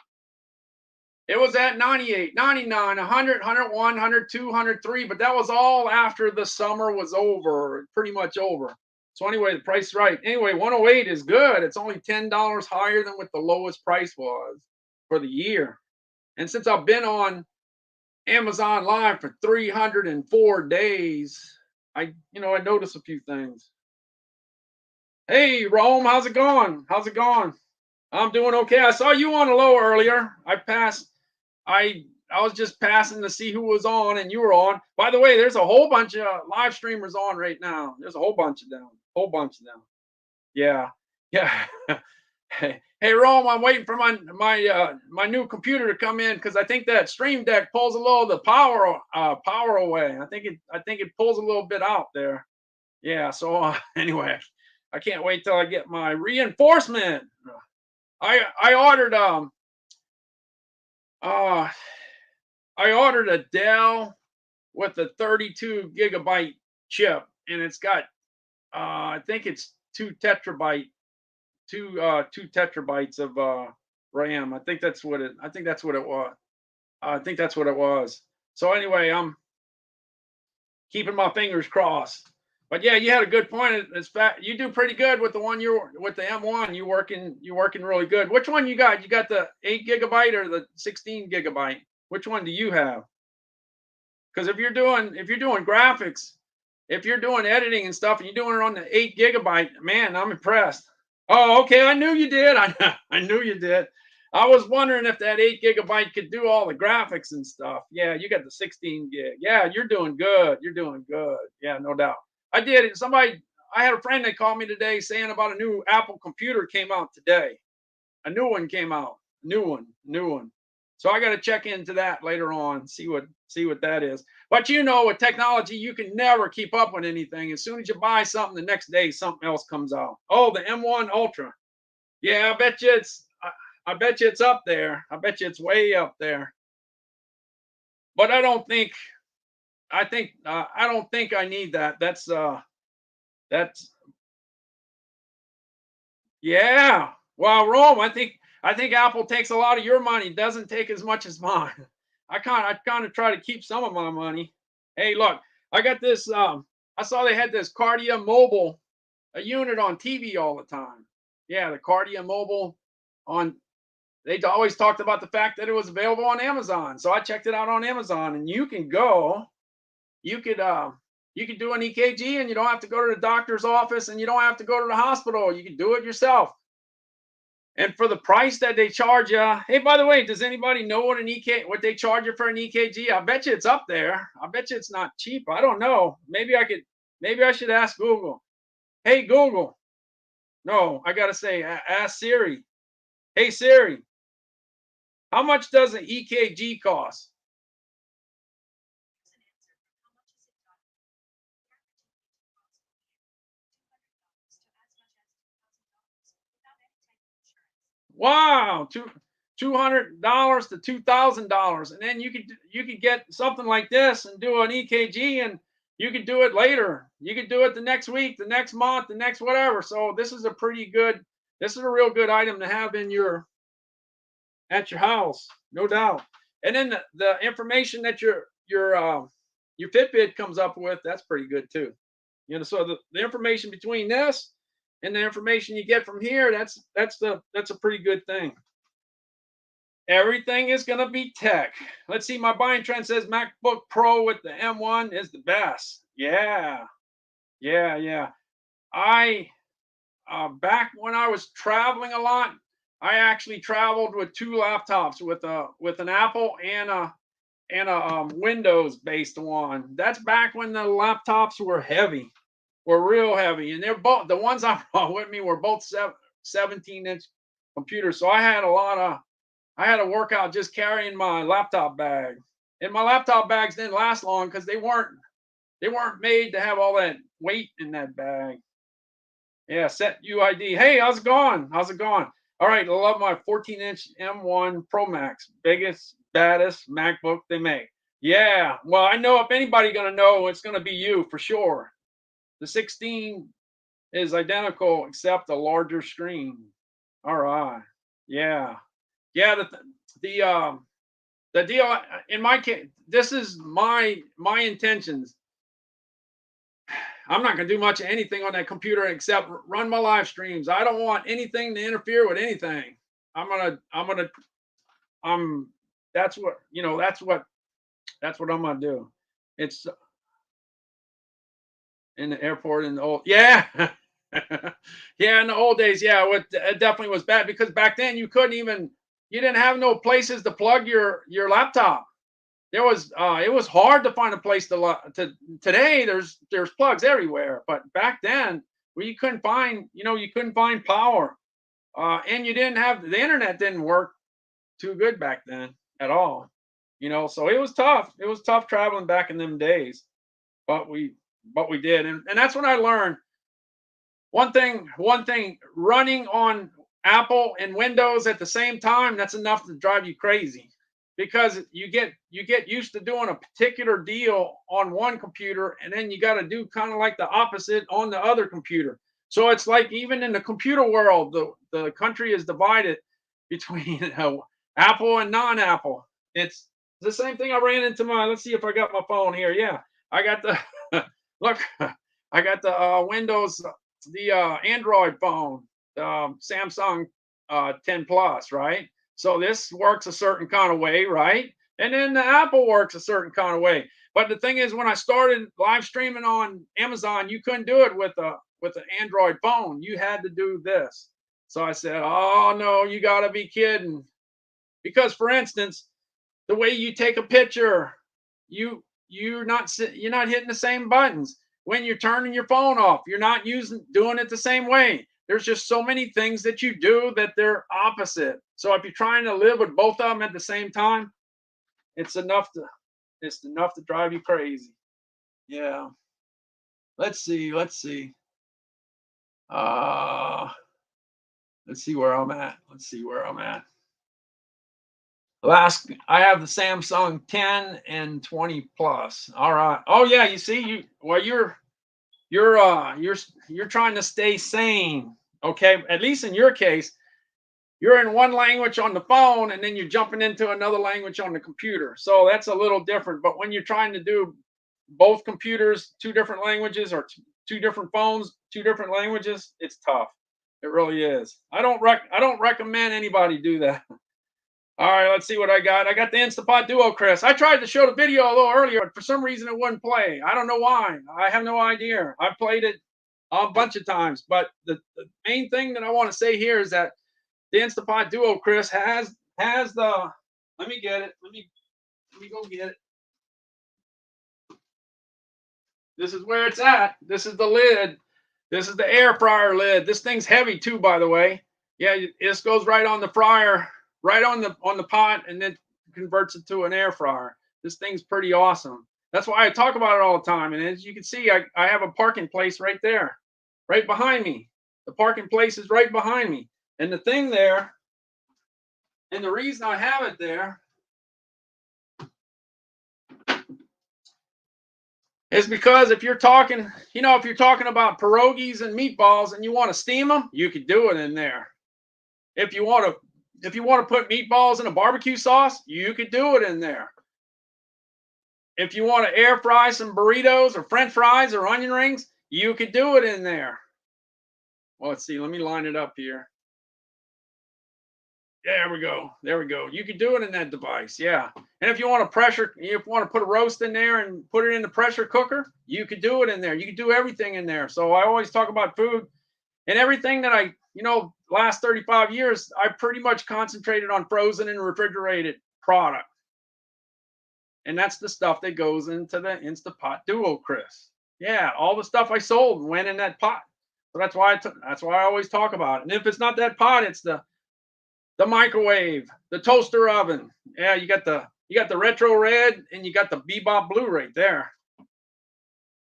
It was at 98, 99, 100, 101, 102, 103, but that was all after the summer was over, pretty much over. So anyway, the price is right. Anyway, 108 is good. It's only $10 higher than what the lowest price was for the year. And since I've been on Amazon Live for 304 days, I noticed a few things. Hey, Rome, how's it going? How's it going? I'm doing okay. I saw you on a low earlier. I was just passing to see who was on, and you were on. By the way, there's a whole bunch of live streamers on right now. There's a whole bunch of them. Yeah, yeah. Hey, Rome, I'm waiting for my new computer to come in because I think that Stream Deck pulls a little of the power away. I think it pulls a little bit out there. Yeah. So anyway, I can't wait till I get my reinforcement. I ordered a Dell with a 32 gigabyte chip, and it's got I think it's 2 terabytes of RAM. I think that's what it was. So anyway, I'm keeping my fingers crossed. But yeah, you had a good point. It's fact you do pretty good with the M1. You're working really good. Which one you got? You got the 8 gigabyte or the 16 gigabyte? Which one do you have? Because if you're doing graphics, if you're doing editing and stuff, and you're doing it on the 8 gigabyte, man, I'm impressed. Oh, okay. I knew you did. I knew you did. I was wondering if that 8 gigabyte could do all the graphics and stuff. Yeah, you got the 16 gig. Yeah, you're doing good. You're doing good. Yeah, no doubt. I did. I had a friend that called me today saying about a new Apple computer came out today. A new one came out. New one. So I got to check into that later on, see what that is. But with technology, you can never keep up with anything. As soon as you buy something, the next day something else comes out. Oh, the M1 Ultra. Yeah, I bet you it's up there. I bet you it's way up there. But I don't think I need that. That's yeah. Well, Rome, I think Apple takes a lot of your money, doesn't take as much as mine. I kind of try to keep some of my money. Hey, look, I got this. I saw they had this Cardia Mobile, a unit on TV all the time. Yeah, the Cardia Mobile on. They always talked about the fact that it was available on Amazon, so I checked it out on Amazon, and you can go. You could do an EKG, and you don't have to go to the doctor's office, and you don't have to go to the hospital. You can do it yourself. And for the price that they charge you, hey, by the way, does anybody know what they charge you for an EKG? I bet you it's up there. I bet you it's not cheap. I don't know. Maybe I should ask Google. Hey, Google. No, I gotta say, ask Siri. Hey, Siri. How much does an EKG cost? Wow, $200 to $2,000, and then you could get something like this and do an EKG, and you could do it later. You could do it the next week, the next month, the next whatever. So this is a real good item to have at your house, no doubt. And then the information that your Fitbit comes up with, that's pretty good too. So the information between this and the information you get from here, that's a pretty good thing. Everything is going to be tech. Let's see. My buying trend says MacBook Pro with the M1 is the best. Yeah. Yeah. Yeah. I, back when I was traveling a lot, I actually traveled with two laptops with an Apple and a Windows based one. That's back when the laptops were heavy, were real heavy, and they're both the ones I brought with me were both 17-inch computers. So I had to work out just carrying my laptop bag, and my laptop bags didn't last long because they weren't made to have all that weight in that bag. Yeah, set UID. Hey, how's it going? How's it going? All right, I love my 14-inch M1 Pro Max, biggest, baddest MacBook they make. Yeah, well, I know if anybody gonna know, it's gonna be you for sure. The 16 is identical except a larger screen. All right. Yeah. Yeah. The deal in my case, this is my intentions. I'm not going to do much of anything on that computer except run my live streams. I don't want anything to interfere with anything. I'm that's what that's what I'm gonna do. It's in the airport in the old, yeah. Yeah, in the old days, yeah, it definitely was bad because back then you didn't have no places to plug your laptop. It was hard to find a place to today there's plugs everywhere, but back then where you couldn't find power. And you didn't have the internet didn't work too good back then at all. So it was tough. It was tough traveling back in them days, but we did. And that's when I learned one thing running on Apple and Windows at the same time, that's enough to drive you crazy because you get used to doing a particular deal on one computer and then you got to do kind of like the opposite on the other computer. So it's like even in the computer world, the country is divided between Apple and non-Apple. It's the same thing. I ran into let's see if I got my phone here. Yeah, I got the look. I got the Windows, the Android phone, Samsung 10 Plus, right? So this works a certain kind of way, right? And then the Apple works a certain kind of way. But the thing is, when I started live streaming on Amazon, you couldn't do it with an Android phone. You had to do this. So I said, "Oh no, you got to be kidding!" Because, for instance, the way you take a picture, you're not hitting the same buttons when you're turning your phone off. You're not doing it the same way. There's just so many things that you do that they're opposite. So if you're trying to live with both of them at the same time, it's enough to drive you crazy. Yeah. Let's see. Uh let's see where I'm at. I have the Samsung 10 and 20 Plus. All right. Oh yeah, you see you're trying to stay sane. Okay? At least in your case, you're in one language on the phone and then you're jumping into another language on the computer. So that's a little different, but when you're trying to do both computers, two different languages or two different phones, two different languages, it's tough. It really is. I don't recommend anybody do that. All right, let's see what I got. I got the Instapot Duo, Chris. I tried to show the video a little earlier, but for some reason it wouldn't play. I don't know why. I have no idea. I've played it a bunch of times, but the main thing that I want to say here is that the Instapot Duo, Chris, has the. Let me get it. Let me go get it. This is where it's at. This is the lid. This is the air fryer lid. This thing's heavy too, by the way. Yeah, this goes right on the fryer, right on the pot, and then converts it to an air fryer. This thing's pretty awesome. That's why I talk about it all the time. And as you can see, I have a parking place right there, right behind me. The parking place is right behind me. And the thing there, and the reason I have it there is because if you're talking about pierogies and meatballs and you want to steam them, you could do it in there. If you want to put meatballs in a barbecue sauce, you could do it in there. If you want to air fry some burritos or French fries or onion rings, you could do it in there. Well, let's see. Let me line it up here. There we go. There we go. You can do it in that device. Yeah. And if you want to put a roast in there and put it in the pressure cooker, you could do it in there. You can do everything in there. So I always talk about food and everything that last 35 years, I pretty much concentrated on frozen and refrigerated product. And that's the stuff that goes into the Instapot Duo, Chris. Yeah, all the stuff I sold went in that pot. So that's why I always talk about it. And if it's not that pot, it's the microwave, the toaster oven. Yeah, you got the retro red and you got the bebop blue right there.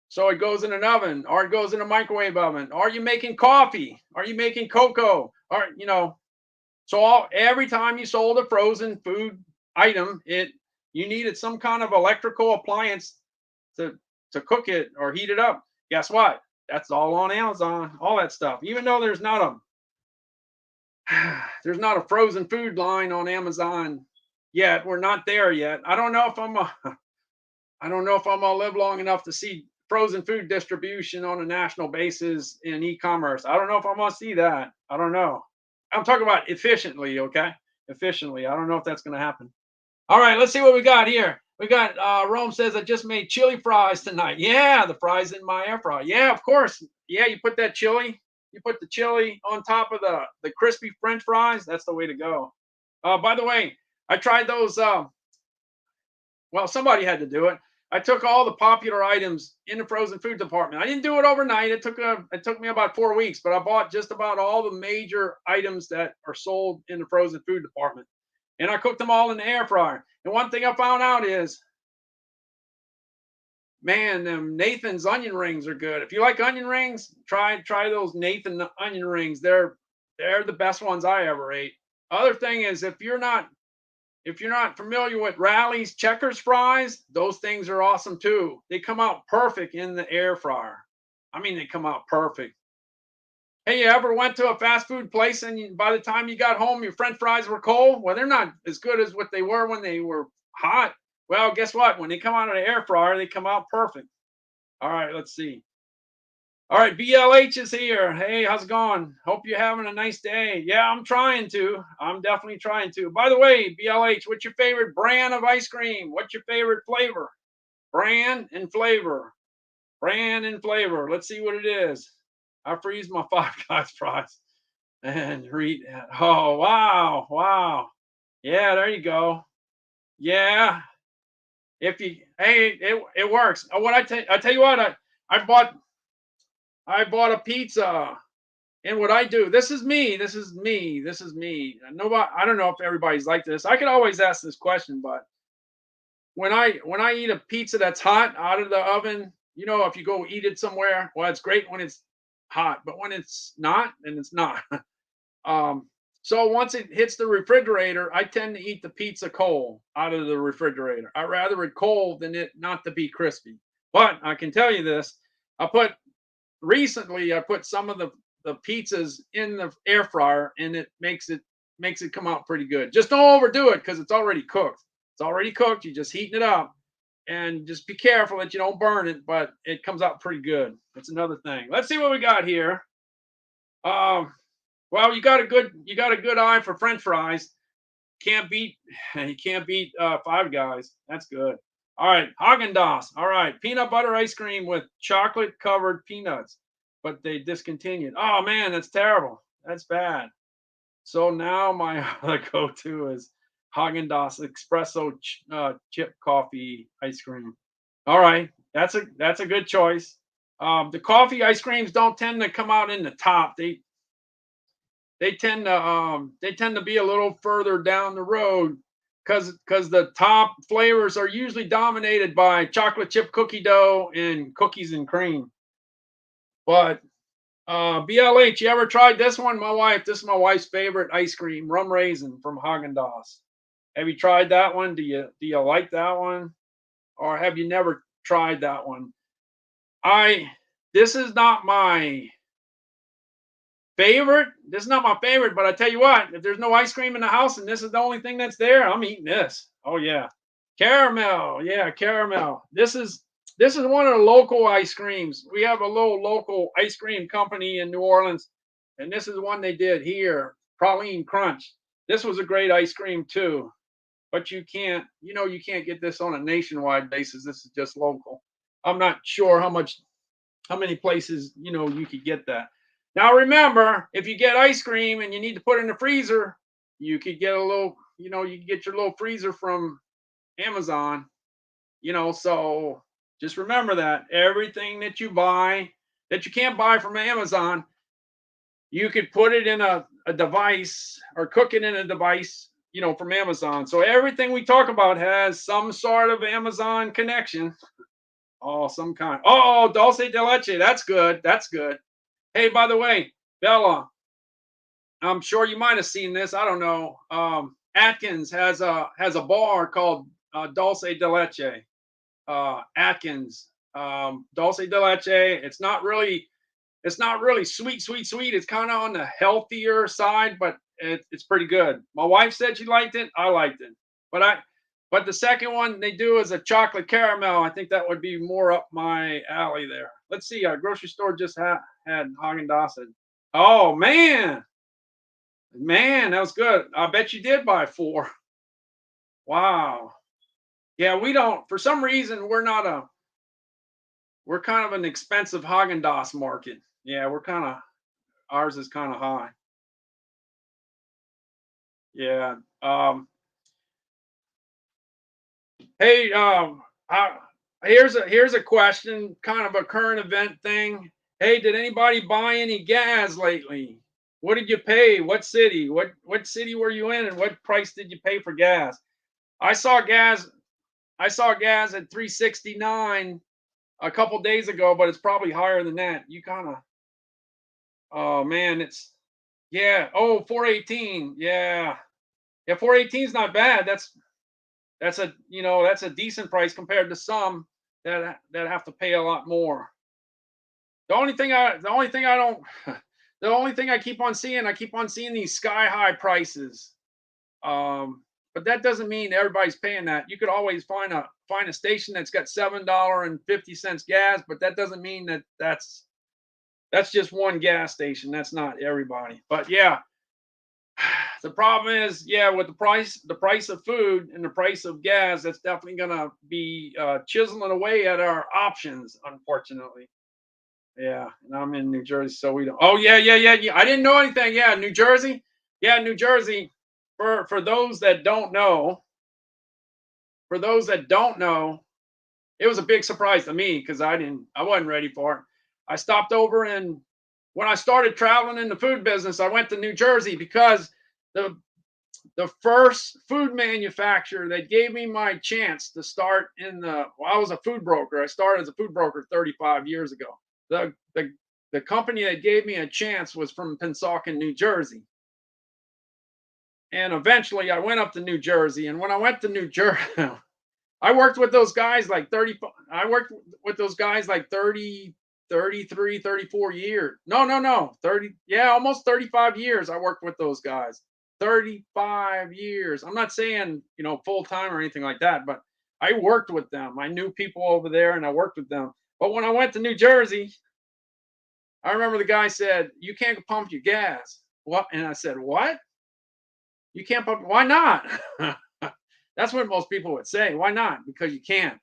So it goes in an oven, or it goes in a microwave oven. Are you making coffee? Are you making cocoa? Or so every time you sold a frozen food item, you needed some kind of electrical appliance to cook it or heat it up. Guess what? That's all on Amazon. All that stuff. Even though there's not a frozen food line on Amazon yet. We're not there yet. I don't know if I'm gonna live long enough to see frozen food distribution on a national basis in e-commerce. I don't know if I'm gonna see that. I don't know. I'm talking about efficiently, okay? Efficiently. I don't know if that's gonna happen. All right, let's see what we got here. We got Rome says I just made chili fries tonight. Yeah, the fries in my air fryer. Yeah, of course. Yeah, you put that chili. You put the chili on top of the crispy French fries. That's the way to go. By the way, I tried those. Well, somebody had to do it. I took all the popular items in the frozen food department. I didn't do it overnight. It took me about 4 weeks, but I bought just about all the major items that are sold in the frozen food department, and I cooked them all in the air fryer. And one thing I found out is, man, them Nathan's onion rings are good. If you like onion rings, try those Nathan onion rings. They're the best ones I ever ate. Other thing is, if you're not familiar with Rally's Checkers fries, those things are awesome too. They come out perfect in the air fryer. I mean, they come out perfect. Hey, you ever went to a fast food place and by the time you got home, your French fries were cold? Well, they're not as good as what they were when they were hot. Well, guess what? When they come out of the air fryer, they come out perfect. All right, let's see. All right, BLH is here. Hey, how's it going? Hope you're having a nice day. Yeah, I'm trying to. I'm definitely trying to. By the way, BLH, what's your favorite brand of ice cream? What's your favorite flavor? Brand and flavor. Brand and flavor. Let's see what it is. I freeze my Five Guys fries and read. Oh, wow. Wow. Yeah, there you go. Yeah. It works. What I tell you what, I bought a pizza, and what I do, this is me. Nobody, I don't know if everybody's like this. I could always ask this question, but when I eat a pizza that's hot out of the oven, if you go eat it somewhere, well, it's great when it's hot, but when it's not, then it's not. So once it hits the refrigerator, I tend to eat the pizza cold out of the refrigerator. I rather it cold than it not to be crispy. But I can tell you this: recently I put some of the pizzas in the air fryer, and it makes it come out pretty good. Just don't overdo it because it's already cooked. It's already cooked. You're just heating it up, and just be careful that you don't burn it. But it comes out pretty good. That's another thing. Let's see what we got here. Well, you got a good eye for French fries. You can't beat Five Guys. That's good. All right, Haagen-Dazs. All right, peanut butter ice cream with chocolate covered peanuts, but they discontinued. Oh man, that's terrible. That's bad. So now my other go-to is Haagen-Dazs espresso chip coffee ice cream. All right, that's a good choice. The coffee ice creams don't tend to come out in the top. They tend to be a little further down the road because the top flavors are usually dominated by chocolate chip cookie dough and cookies and cream. But BLH, you ever tried this one? This is my wife's favorite ice cream, rum raisin from Haagen-Dazs. Have you tried that one? Do you like that one, or have you never tried that one? This is not my favorite. This is not my favorite, but I tell you what, if there's no ice cream in the house and this is the only thing that's there, I'm eating this. Oh yeah. Caramel. Yeah, caramel. This is one of the local ice creams. We have a little local ice cream company in New Orleans, and this is one they did here, Praline Crunch. This was a great ice cream too, but you can't, you can't get this on a nationwide basis. This is just local. I'm not sure how many places, you could get that. Now remember, if you get ice cream and you need to put it in the freezer, you could get a little, you can get your little freezer from Amazon, so just remember that everything that you buy that you can't buy from Amazon, you could put it in a device or cook it in a device, from Amazon. So everything we talk about has some sort of Amazon connection. Oh, some kind. Oh, dulce de leche. That's good. That's good. Hey, by the way, Bella, I'm sure you might have seen this. I don't know. Atkins has a bar called Dulce de Leche. Atkins, Dulce de Leche. It's not really sweet, sweet, sweet. It's kind of on the healthier side, but it's pretty good. My wife said she liked it. I liked it, but the second one they do is a chocolate caramel. I think that would be more up my alley there. Let's see. A grocery store just had Haagen-Dazs. Oh man, that was good. I bet you did buy four. Wow. Yeah, we don't. For some reason, we're kind of an expensive Haagen-Dazs market. Yeah, ours is kind of high. Yeah. Hey, here's a question, kind of a current event thing. Hey, did anybody buy any gas lately? What did you pay? What city? What city were you in, and what price did you pay for gas? I saw gas. I saw gas at 369 a couple days ago, but it's probably higher than that. You kind of, oh man, yeah. Oh, 418. Yeah. Yeah, 418 is not bad. That's a decent price compared to some that have to pay a lot more. The only thing I don't the only thing I keep on seeing these sky high prices. But that doesn't mean everybody's paying that. You could always find a station that's got $7.50 gas, but that doesn't mean that's just one gas station. That's not everybody. But yeah, the problem is, yeah, with the price of food and the price of gas, that's definitely gonna be chiseling away at our options, unfortunately. Yeah, and I'm in New Jersey, so we don't. Oh yeah, yeah, yeah, yeah. I didn't know anything. Yeah, New Jersey. Yeah, New Jersey. For those that don't know, for those that don't know, it was a big surprise to me because I wasn't ready for it. I stopped over and when I started traveling in the food business, I went to New Jersey because the the first food manufacturer that gave me my chance to start well, I was a food broker. I started as a food broker 35 years ago. The company that gave me a chance was from Pennsauken, New Jersey. And eventually I went up to New Jersey. And when I went to New Jersey, I worked with those guys like 30, I worked with those guys like 30, 33, 34 years. No, 30, yeah, almost 35 years I worked with those guys. 35 years. I'm not saying, full time or anything like that, but I worked with them. I knew people over there and I worked with them. But when I went to New Jersey, I remember the guy said, "You can't pump your gas." What? And I said, "What? You can't pump? Why not?" That's what most people would say. Why not? Because you can't.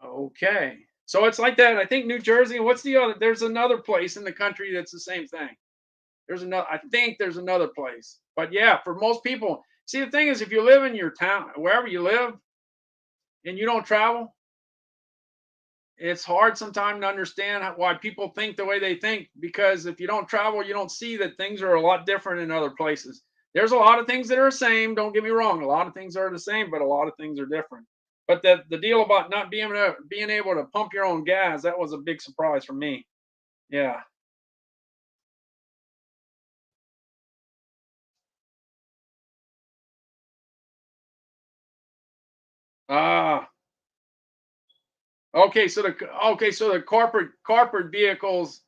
Okay. So it's like that. I think New Jersey. What's the other? There's another place in the country that's the same thing. There's another. I think there's another place. But yeah, for most people, see the thing is, if you live in your town, wherever you live, and you don't travel, it's hard sometimes to understand why people think the way they think. Because if you don't travel, you don't see that things are a lot different in other places. There's a lot of things that are the same. Don't get me wrong. A lot of things are the same, but a lot of things are different. But the deal about not being able to pump your own gas, that was a big surprise for me. Yeah. Ah. Okay, so the corporate vehicles.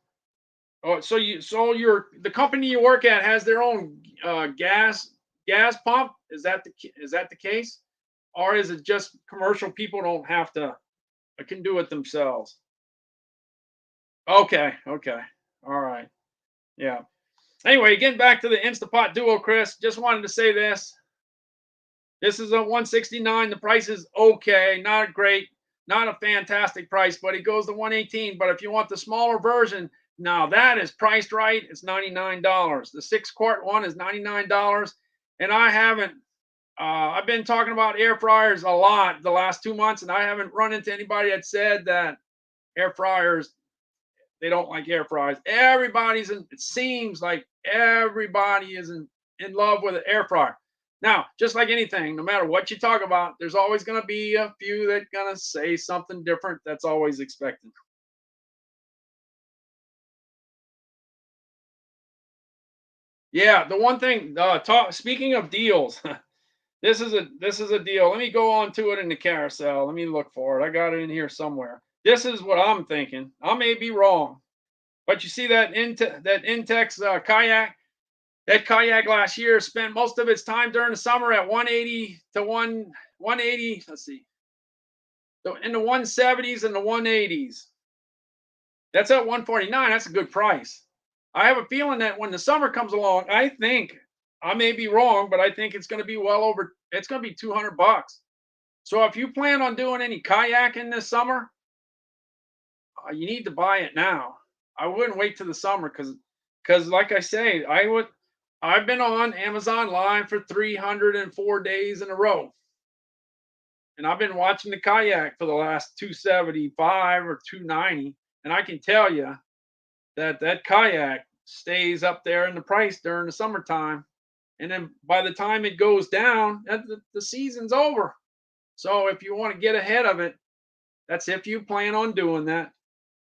Oh, the company you work at has their own gas pump. Is that the case, or is it just commercial people don't have to can do it themselves? Okay, okay, all right, yeah. Anyway, getting back to the Instapot Duo, Chris, just wanted to say this. This is a 169. The price is okay, not great, not a fantastic price, but it goes to 118. But if you want the smaller version, now that is priced right. It's $99. The 6-quart one is $99. And I haven't, I've been talking about air fryers a lot the last 2 months, and I haven't run into anybody that said that air fryers, they don't like air fryers. Everybody's in, it seems like everybody is in love with an air fryer. Now, just like anything, no matter what you talk about, there's always going to be a few that going to say something different. That's always expected. Yeah, the one thing, speaking of deals, this is a deal. Let me go on to it in the carousel. Let me look for it. I got it in here somewhere. This is what I'm thinking. I may be wrong, but you see that Intex kayak. That kayak last year spent most of its time during the summer at 180 to 180. Let's see. So in the 170s and the 180s. That's at 149. That's a good price. I have a feeling that when the summer comes along, I think I may be wrong, but I think it's going to be well over. It's going to be $200. So if you plan on doing any kayaking this summer, you need to buy it now. I wouldn't wait till the summer because like I say, I've been on Amazon Live for 304 days in a row. And I've been watching the kayak for the last 275 or 290. And I can tell you that kayak stays up there in the price during the summertime. And then by the time it goes down, the season's over. So if you want to get ahead of it, that's if you plan on doing that.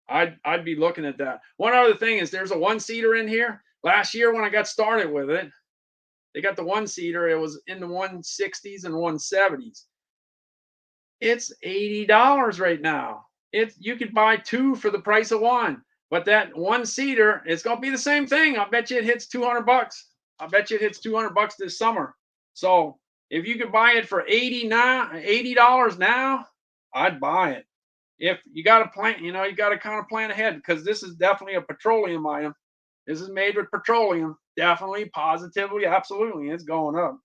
I'd be looking at that. One other thing is there's a 1-seater in here. Last year when I got started with it, they got the 1-seater. It was in the 160s and 170s. It's $80 right now. You could buy 2 for the price of 1. But that 1-seater, it's going to be the same thing. I bet you it hits $200. I bet you it hits $200 this summer. So if you could buy it for $80 now, I'd buy it. If you got to plan, you got to kind of plan ahead because this is definitely a petroleum item. This is made with petroleum. Definitely, positively, absolutely. It's going up.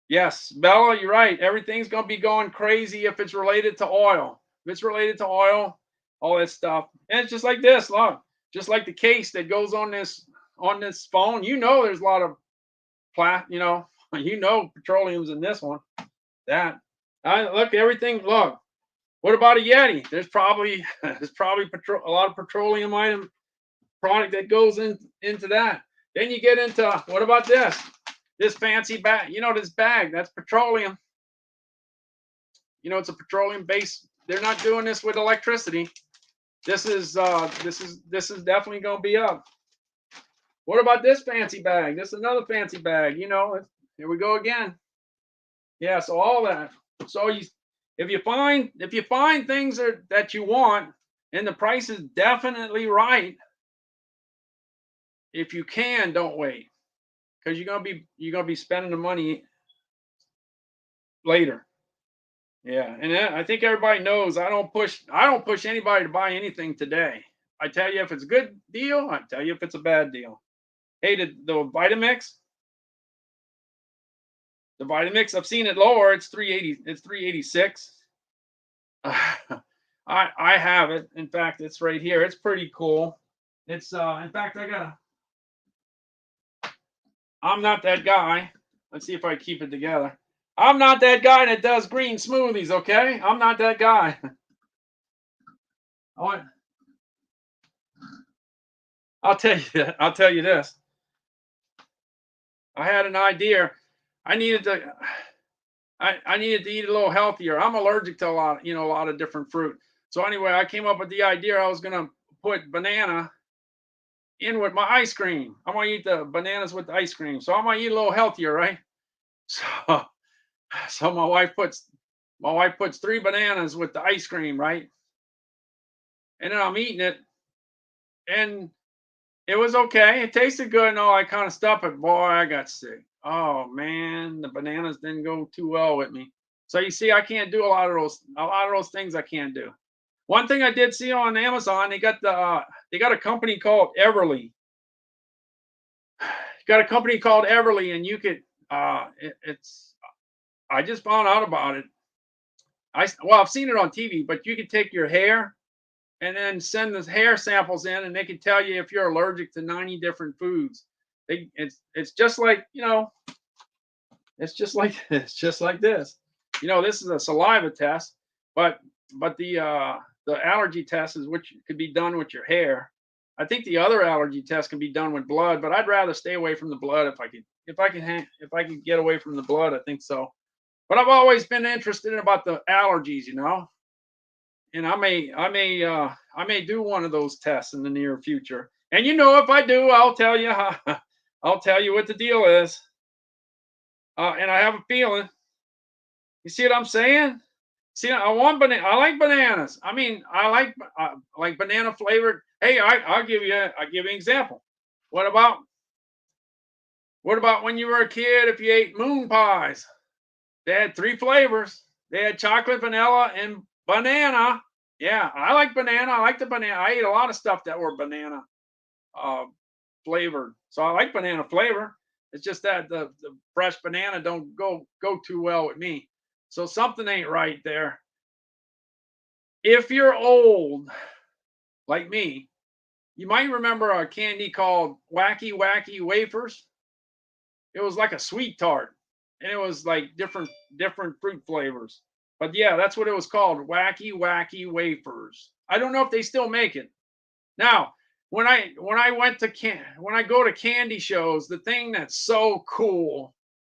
Yes, Bella, you're right. Everything's going to be going crazy if it's related to oil. If it's related to oil, all that stuff. And it's just like this, look. Just like the case that goes on this phone. There's a lot of petroleum's in this one. Look, everything, look. What about a Yeti? There's probably a lot of petroleum item product that goes into that. Then you get into, what about this? This fancy bag. This bag, that's petroleum. It's a petroleum base. They're not doing this with electricity. This is definitely going to be up. What about this fancy bag? This is another fancy bag. Here we go again. Yeah, so all that. So if you find things that you want and the price is definitely right, if you can, don't wait, because you're gonna be spending the money later. Yeah, and I think everybody knows I don't push anybody to buy anything today. I tell you if it's a good deal. I tell you if it's a bad deal. Hey, the Vitamix. The Vitamix, I've seen it lower. It's 380. It's 386. I have it. In fact, it's right here. It's pretty cool. It's in fact, I'm not that guy. Let's see if I keep it together. I'm not that guy that does green smoothies, okay? I'm not that guy. I'll tell you this. I had an idea. I needed to eat a little healthier. I'm allergic to a lot of different fruit. So anyway, I came up with the idea I was gonna put banana in with my ice cream. I'm gonna eat the bananas with the ice cream. So I'm gonna eat a little healthier, right? So my wife puts 3 bananas with the ice cream, right? And then I'm eating it, and it was okay. It tasted good and all that kind of stuff, but boy, I got sick. Oh man, the bananas didn't go too well with me. So you see, I can't do a lot of those things I can't do. One thing I did see on Amazon, they got a company called Everly. Got a company called Everly, and you could it's I just found out about it. I've seen it on TV, but you could take your hair and then send the hair samples in, and they can tell you if you're allergic to 90 different foods. It's just like, it's just like this. This is a saliva test, but the allergy test is which could be done with your hair. I think the other allergy test can be done with blood, but I'd rather stay away from the blood if I can get away from the blood. I think so. But I've always been interested in about the allergies, and I may do one of those tests in the near future. And if I do, I'll tell you I'll tell you what the deal is. And I have a feeling. You see what I'm saying? See, I like bananas. I mean, I like banana flavored. Hey, I'll give you an example. What about when you were a kid? If you ate moon pies, they had 3 flavors. They had chocolate, vanilla, and banana. Yeah, I like banana. I like the banana. I ate a lot of stuff that were banana flavored. So I like banana flavor. It's just that the fresh banana don't go too well with me. So something ain't right there. If you're old, like me, you might remember a candy called Wacky Wacky Wafers. It was like a sweet tart, and it was like different fruit flavors. But yeah, that's what it was called, Wacky Wacky Wafers. I don't know if they still make it. Now, when I go to candy shows, the thing that's so cool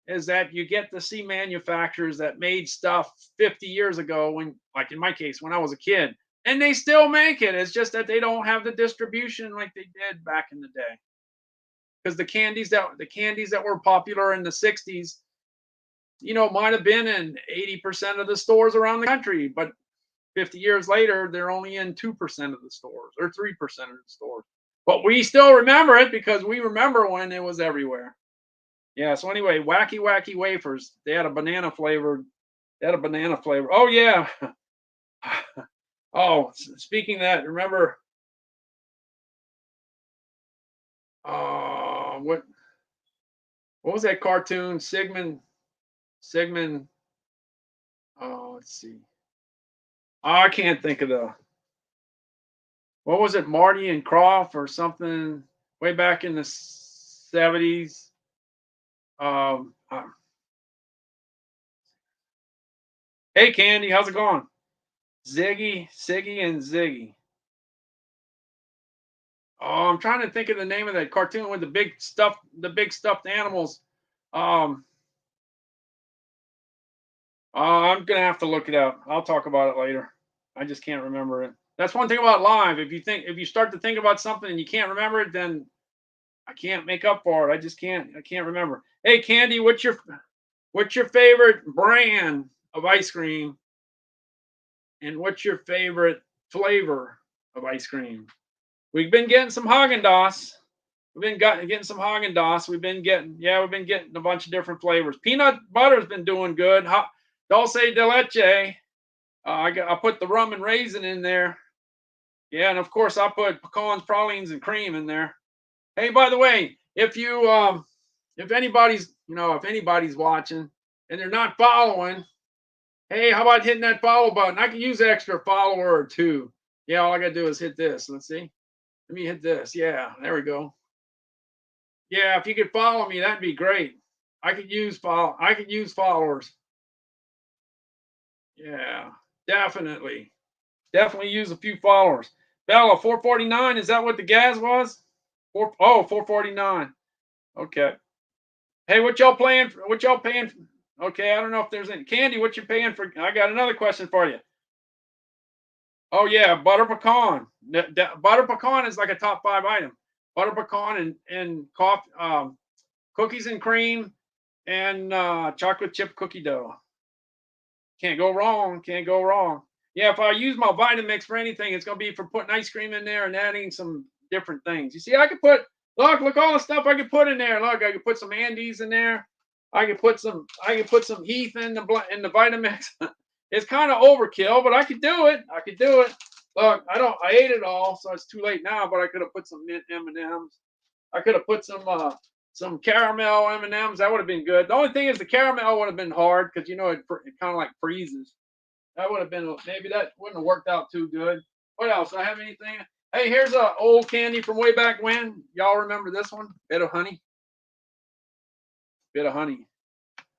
is that you get to see manufacturers that made stuff 50 years ago, when, like in my case, when I was a kid, and they still make it. It's just that they don't have the distribution like they did back in the day. Because the candies that were popular in the 60s, might have been in 80% of the stores around the country, but 50 years later, they're only in 2% of the stores or 3% of the stores. But we still remember it because we remember when it was everywhere. Yeah. So anyway, Wacky Wacky Wafers. They had a banana flavor. Oh yeah. Oh, speaking of that, remember? What was that cartoon? Sigmund. Let's see. I can't think of what was it, Marty and Croft or something, way back in the 70s. Hey, Candy, how's it going? Siggy and Ziggy. Oh, I'm trying to think of the name of that cartoon with the big stuffed animals. I'm gonna have to look it up. I'll talk about it later. I just can't remember it. That's one thing about live. If you start to think about something and you can't remember it, then I can't make up for it. I can't remember. Hey, Candy, what's your favorite brand of ice cream? And what's your favorite flavor of ice cream? We've been getting some Haagen-Dazs. We've been getting some Haagen-Dazs. We've been getting a bunch of different flavors. Peanut butter's been doing good. Dulce de leche. I put the rum and raisin in there. Yeah, and of course I put pecans, pralines, and cream in there. Hey, by the way, if anybody's watching and they're not following, hey, how about hitting that follow button? I can use an extra follower or 2. Yeah, all I gotta do is hit this. Let's see. Let me hit this. Yeah, there we go. Yeah, if you could follow me, that'd be great. I could use followers. Yeah, definitely use a few followers. Bella, 449. Is that what the gas was? 449. Okay. Hey, what y'all paying? Okay, I don't know if there's any. Candy, what you paying for? I got another question for you. Oh yeah, butter pecan. Butter pecan is like a top 5 item. Butter pecan and coffee, cookies and cream, and chocolate chip cookie dough. Can't go wrong. Yeah, if I use my Vitamix for anything, it's gonna be for putting ice cream in there and adding some different things. You see, I could put look all the stuff I could put in there. Look, I could put some Andes in there. I could put some Heath in the Vitamix. It's kind of overkill, but I could do it. Look, I ate it all, so it's too late now. But I could have put some mint M&Ms. I could have put some caramel M&Ms. That would have been good. The only thing is the caramel would have been hard because it kind of like freezes. That would have been maybe that wouldn't have worked out too good. What else? Do I have anything? Hey, here's a old candy from way back when. Y'all remember this one? Bit of honey. Bit of honey.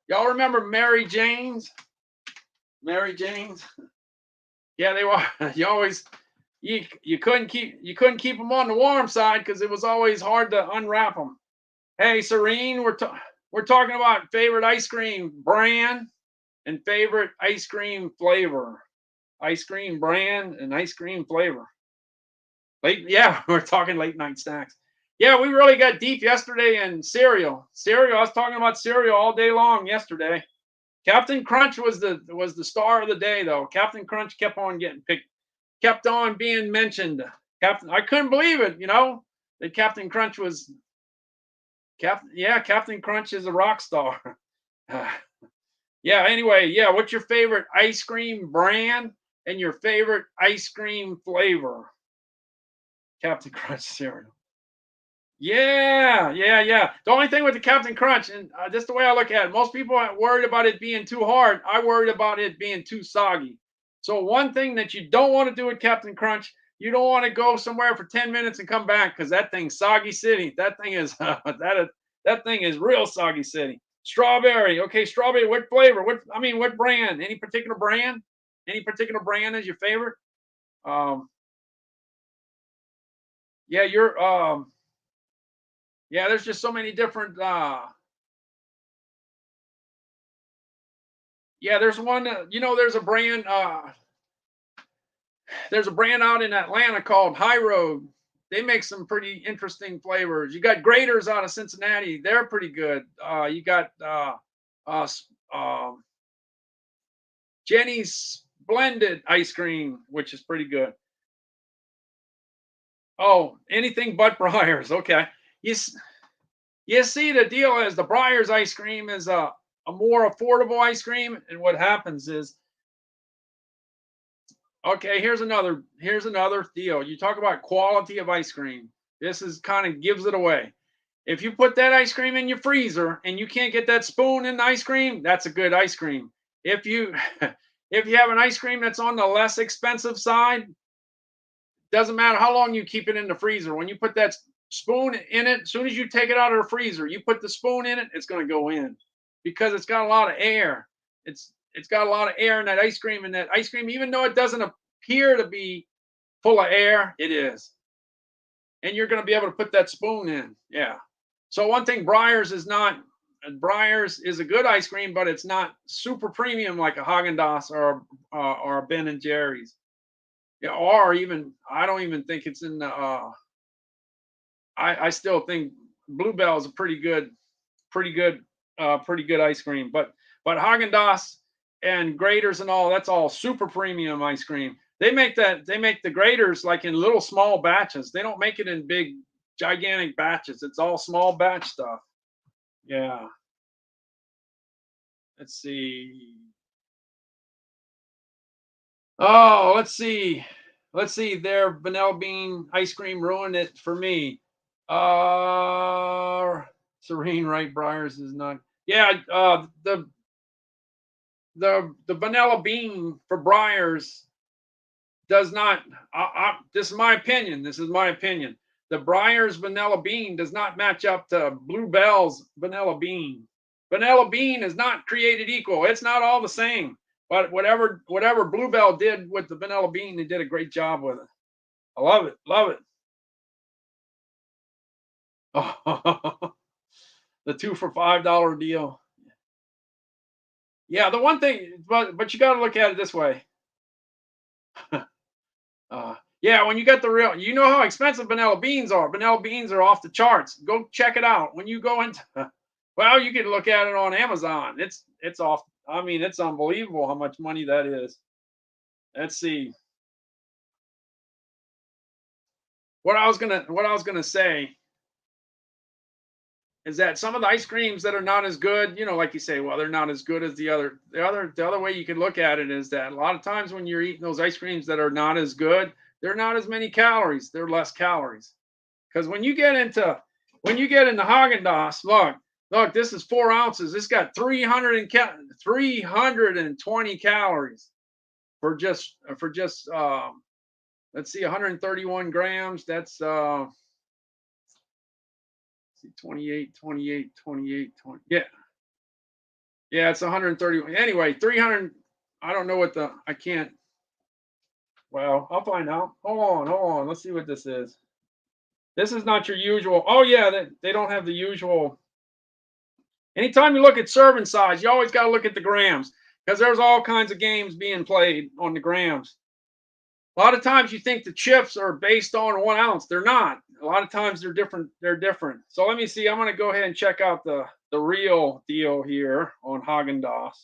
Y'all remember Mary Jane's? Mary Jane's. Yeah, they were. You couldn't keep them on the warm side because it was always hard to unwrap them. Hey, Serene, we're talking about favorite ice cream brand and favorite ice cream flavor. Ice cream brand and ice cream flavor. We're talking late night snacks. Yeah, we really got deep yesterday in cereal. Cereal, I was talking about cereal all day long yesterday. Captain Crunch was the star of the day, though. Captain Crunch kept on getting picked, kept on being mentioned. I couldn't believe it, that Captain Crunch was Captain Crunch is a rock star. Anyway, what's your favorite ice cream brand and your favorite ice cream flavor? Captain Crunch cereal. Yeah. The only thing with the Captain Crunch, and just the way I look at it, most people are worried about it being too hard. I worried about it being too soggy. So one thing that you don't want to do with Captain Crunch, you don't want to go somewhere for 10 minutes and come back because that thing's soggy city. That thing is that thing is real soggy city. Strawberry. Okay, strawberry. What flavor? What brand? Any particular brand? Any particular brand is your favorite? There's just so many different there's one there's a brand out in Atlanta called High Road. They make some pretty interesting flavors. You got Graders out of Cincinnati. They're pretty good. You got Jenny's Blended Ice Cream, which is pretty good. Oh, anything but Breyers. Okay. You see, the deal is the Breyers ice cream is a more affordable ice cream. And what happens is, okay, here's another deal. You talk about quality of ice cream. This is kind of gives it away. If you put that ice cream in your freezer and you can't get that spoon in the ice cream, that's a good ice cream. If you have an ice cream that's on the less expensive side, doesn't matter how long you keep it in the freezer. When you put that spoon in it, as soon as you take it out of the freezer, you put the spoon in it, it's going to go in because it's got a lot of air. It's got a lot of air in that ice cream, and that ice cream, even though it doesn't appear to be full of air, it is. And you're going to be able to put that spoon in. Yeah. So one thing, Breyers is a good ice cream, but it's not super premium like a Haagen-Dazs or a Ben and Jerry's. Yeah, or even I don't even think it's in the. I still think Bluebell is a pretty good ice cream, but Haagen-Dazs and Graders and all, that's all super premium ice cream. They make the Graders like in little small batches. They don't make it in big gigantic batches. It's all small batch stuff. Yeah. Let's see. Oh, let's see. Their vanilla bean ice cream ruined it for me. Serene, right? Breyers is not. Yeah. The vanilla bean for Breyers does not. This is my opinion. The Breyers vanilla bean does not match up to Bluebell's vanilla bean. Vanilla bean is not created equal. It's not all the same. But whatever Bluebell did with the vanilla bean, they did a great job with it. I love it. Oh, the 2 for $5 deal. Yeah, the one thing, but you got to look at it this way. When you got the real, you know how expensive vanilla beans are. Vanilla beans are off the charts. Go check it out. When you go into, well, you can look at it on Amazon. It's off. I mean, it's unbelievable how much money that is. Let's see. What I was gonna say is that some of the ice creams that are not as good, like you say, well, they're not as good as the other. The other way you can look at it is that a lot of times when you're eating those ice creams that are not as good, They're not as many calories. They're less calories. Because when you get into Haagen-Dazs, look, this is 4 ounces. This got 320 calories for just let's see, 131 grams. That's 28, 28, 28, 20. Yeah. Yeah, it's 130. Anyway, 300. I don't know what I can't. Well, I'll find out. Hold on. Let's see what this is. This is not your usual. Oh, yeah, they don't have the usual. Anytime you look at serving size, you always got to look at the grams because there's all kinds of games being played on the grams. A lot of times you think the chips are based on 1 ounce. They're not. A lot of times they're different. So let me see. I'm going to go ahead and check out the real deal here on Haagen-Dazs.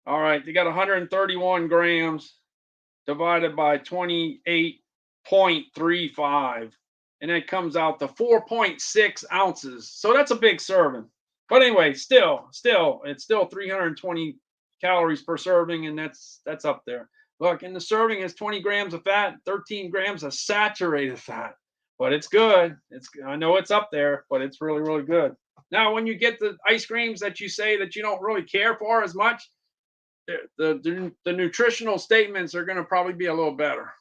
All right, they got 131 grams divided by 28.35, and that comes out to 4.6 ounces. So that's a big serving. But anyway, still, it's still 320 calories per serving, and that's up there. Look, in the serving is 20 grams of fat, 13 grams of saturated fat. But it's good. I know it's up there, but it's really, really good. Now, when you get the ice creams that you say that you don't really care for as much, the nutritional statements are going to probably be a little better.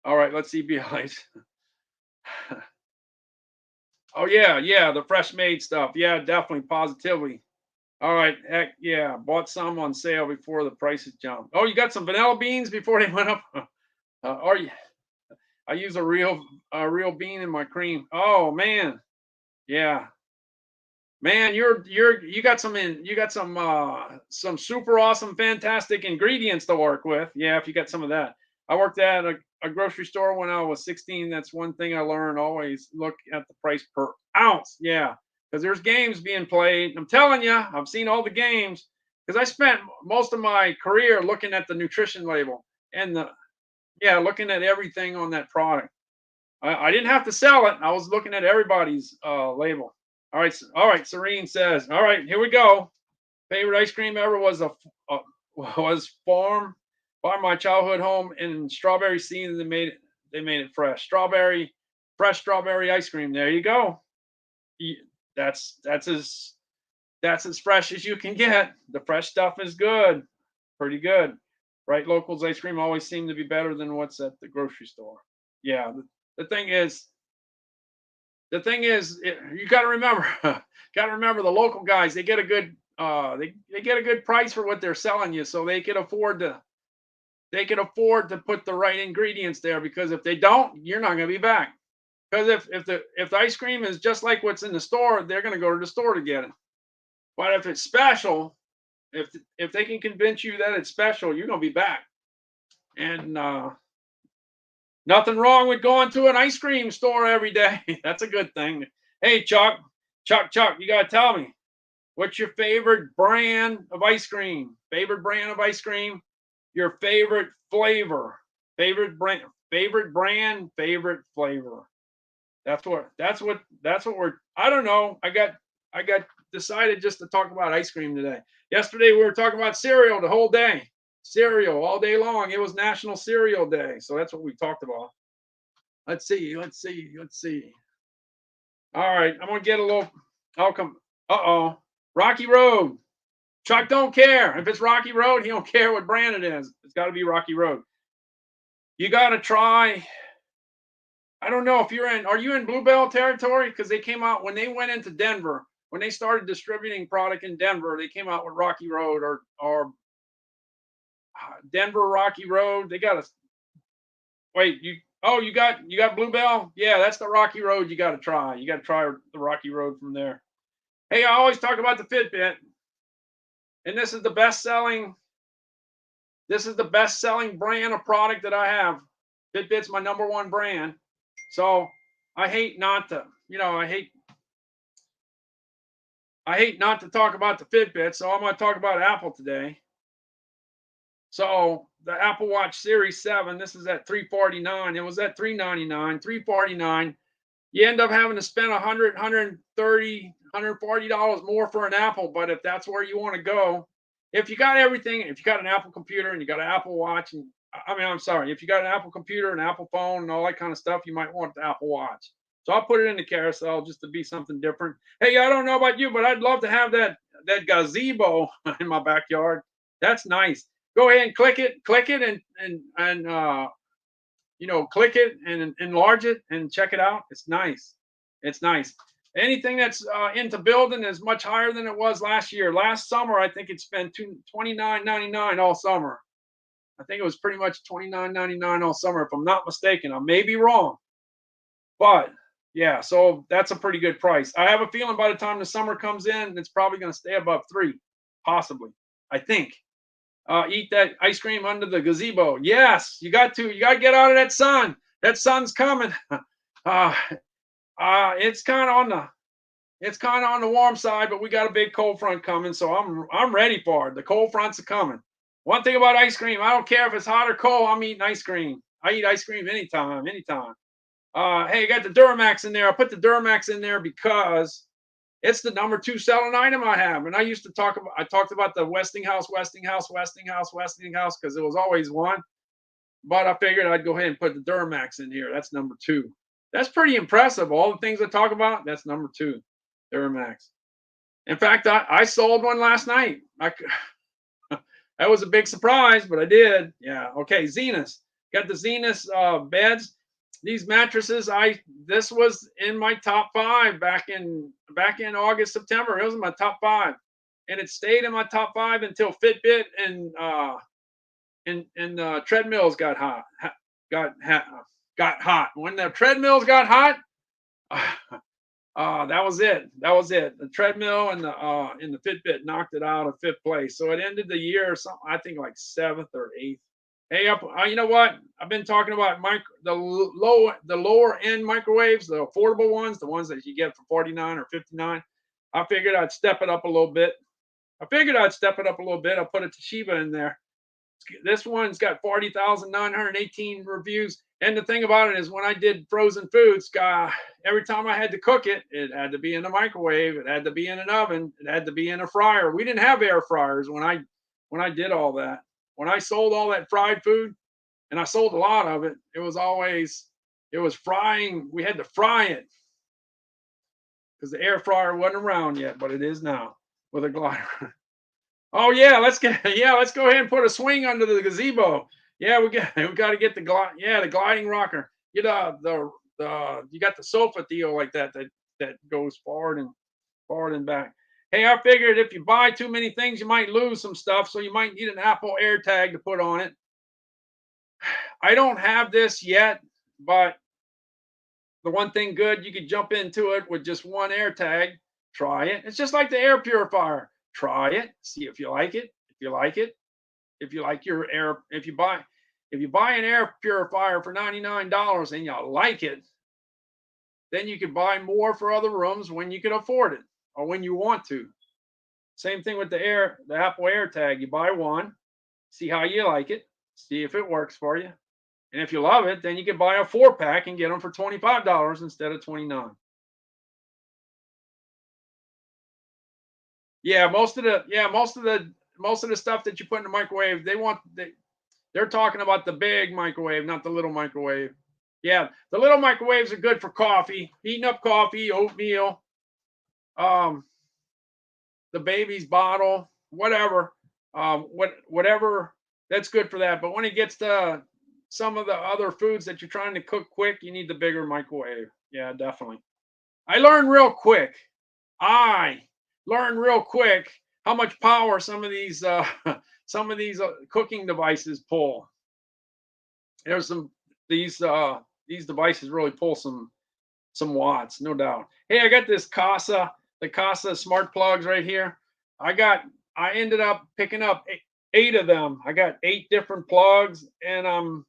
All right, let's see BLAs. Oh, yeah, the fresh made stuff. Yeah, definitely, positively. All right, heck yeah, bought some on sale before the prices jumped. Oh, you got some vanilla beans before they went up? I use a real bean in my cream. Oh man, yeah, man, you got some super awesome, fantastic ingredients to work with. Yeah, if you got some of that. I worked at a grocery store when I was 16. That's one thing I learned. Always look at the price per ounce. Yeah, because there's games being played. I'm telling you, I've seen all the games because I spent most of my career looking at the nutrition label and looking at everything on that product. I didn't have to sell it. I was looking at everybody's label. All right. Serene says, all right, here we go. Favorite ice cream ever was Farm my childhood home in Strawberry Scene. They made it fresh. Fresh strawberry ice cream. There you go. That's as fresh as you can get. The fresh stuff is good. Pretty good. Right? Locals ice cream always seem to be better than what's at the grocery store. Yeah. The thing is, you got to remember, the local guys. They get a good, they get a good price for what they're selling you, so they can afford to put the right ingredients there. Because if they don't, you're not going to be back. Because if the ice cream is just like what's in the store, they're going to go to the store to get it. But if it's special, if they can convince you that it's special, you're going to be back. And nothing wrong with going to an ice cream store every day. That's a good thing. Hey, Chuck, you got to tell me, what's your favorite brand of ice cream? Your favorite flavor. Favorite brand, favorite flavor. That's what we're, I don't know. I got decided just to talk about ice cream today. Yesterday, we were talking about cereal the whole day. Cereal all day long. It was National Cereal Day. So that's what we talked about. Let's see. All right. I'm going to get a little, Rocky Road. Chuck don't care. If it's Rocky Road, he don't care what brand it is. It's got to be Rocky Road. You got to try. I don't know if are you in Bluebell territory? Because they came out when they went into Denver, when they started distributing product in Denver, they came out with Rocky Road or Denver Rocky Road. They got you got Bluebell? Yeah, that's the Rocky Road you got to try. You got to try the Rocky Road from there. Hey, I always talk about the Fitbit. And this is the best-selling brand of product that I have. Fitbit's my number one brand. So I hate not to talk about the Fitbit. So I'm going to talk about Apple today. So the Apple Watch Series 7, this is at $349. It was at $399, $349. You end up having to spend $100, $130, $140 more for an Apple. But if that's where you want to go, if you got everything, if you got an Apple computer and you got an Apple Watch, and I mean, I'm sorry, if you got an Apple computer, an Apple phone, and all that kind of stuff, you might want the Apple Watch. So I'll put it in the carousel just to be something different. Hey, I don't know about you, but I'd love to have that gazebo in my backyard. That's nice. Go ahead and click it, and click it and enlarge it and check it out. It's nice. It's nice. Anything that's into building is much higher than it was last year. Last summer, I think it's been $29.99 all summer. I think it was pretty much $29.99 all summer, if I'm not mistaken. I may be wrong, but yeah. So that's a pretty good price. I have a feeling by the time the summer comes in, it's probably going to stay above $3, possibly. I think. Eat that ice cream under the gazebo. Yes, you got to get out of that sun. That sun's coming. It's kind of on the warm side, but we got a big cold front coming, so I'm ready for it. The cold fronts are coming. One thing about ice cream, I don't care if it's hot or cold. I'm eating ice cream. I eat ice cream anytime. Hey, you got the Duramax in there. I put the Duramax in there because it's the number 2 selling item I have. And I talked about the Westinghouse because it was always one. But I figured I'd go ahead and put the Duramax in here. That's number 2. That's pretty impressive. All the things I talk about, that's number 2, Duramax. In fact, I sold one last night. That was a big surprise, but I did. Yeah. Okay. Zenith. Got the Zenith beds. These mattresses, this was in my top 5 back in August, September. It was in my top 5, and it stayed in my top 5 until Fitbit and treadmills got hot. When the treadmills got hot, that was it. The treadmill and the Fitbit knocked it out of 5th place. So it ended the year or something, I think like 7th or 8th. Hey, you know what? I've been talking about the lower end microwaves, the affordable ones, the ones that you get for $49 or $59. I figured I'd step it up a little bit. I put a Toshiba in there. This one's got 40,918 reviews. And the thing about it is, when I did frozen foods, every time I had to cook it, it had to be in a microwave, it had to be in an oven, it had to be in a fryer. We didn't have air fryers when I did all that. When I sold all that fried food, and I sold a lot of it, it was frying. We had to fry it because the air fryer wasn't around yet, but it is now with a glider. Oh yeah, let's go ahead and put a swing under the gazebo. Yeah, we got to get the gliding rocker. You got the sofa deal like that goes forward and back. Hey, I figured if you buy too many things, you might lose some stuff, so you might need an Apple AirTag to put on it. I don't have this yet, but the one thing good, you could jump into it with just one AirTag. Try it. It's just like the air purifier. Try it. See if you like it. If you like your air, if you buy an air purifier for $99 and you like it, then you can buy more for other rooms when you can afford it or when you want to. Same thing with the Apple AirTag. You buy one, see how you like it, see if it works for you. And if you love it, then you can buy a 4-pack and get them for $25 instead of $29. Yeah, most of the stuff that you put in the microwave, they're talking about the big microwave, not the little microwave. Yeah, the little microwaves are good for coffee, heating up coffee, oatmeal, the baby's bottle, whatever, whatever. That's good for that. But when it gets to some of the other foods that you're trying to cook quick, you need the bigger microwave. Yeah, definitely. I learned real quick how much power some of these cooking devices pull. There's these devices really pull some watts, no doubt. Hey, I got the Kasa smart plugs right here. I ended up picking up 8 of them. I got 8 different plugs, and I'm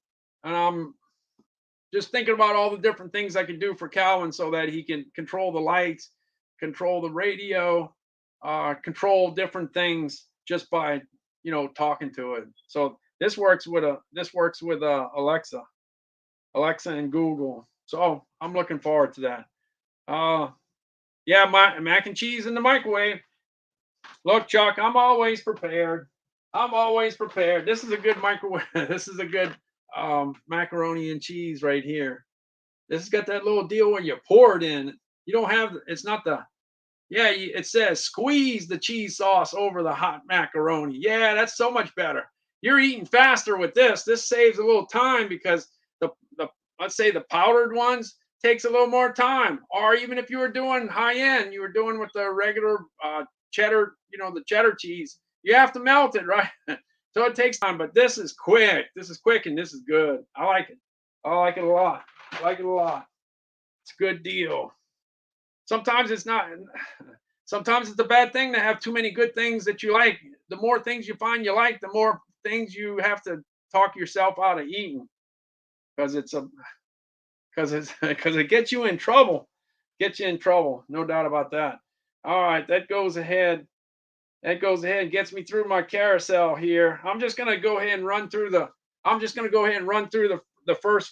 just thinking about all the different things I can do for Calvin so that he can control the lights, control the radio, control different things just by talking to it. So this works with Alexa and Google. So I'm looking forward to that. Yeah, my mac and cheese in the microwave. Look, Chuck, I'm always prepared. I'm always prepared. This is a good microwave. This is a good macaroni and cheese right here. This has got that little deal when you pour it in. You don't have. It's not the. Yeah, it says squeeze the cheese sauce over the hot macaroni. Yeah, that's so much better. You're eating faster with this. This saves a little time because the let's say the powdered ones takes a little more time. Or even if you were doing high end, you were doing with the regular cheddar, the cheddar cheese. You have to melt it, right? So it takes time. But this is quick. This is quick and this is good. I like it. I like it a lot. I like it a lot. It's a good deal. Sometimes it's not. Sometimes it's a bad thing to have too many good things that you like. The more things you find you like, the more things you have to talk yourself out of eating because because it gets you in trouble. Gets you in trouble, no doubt about that. All right, that goes ahead. That goes ahead and gets me through my carousel here. I'm just gonna go ahead and run through the. I'm just gonna go ahead and run through the first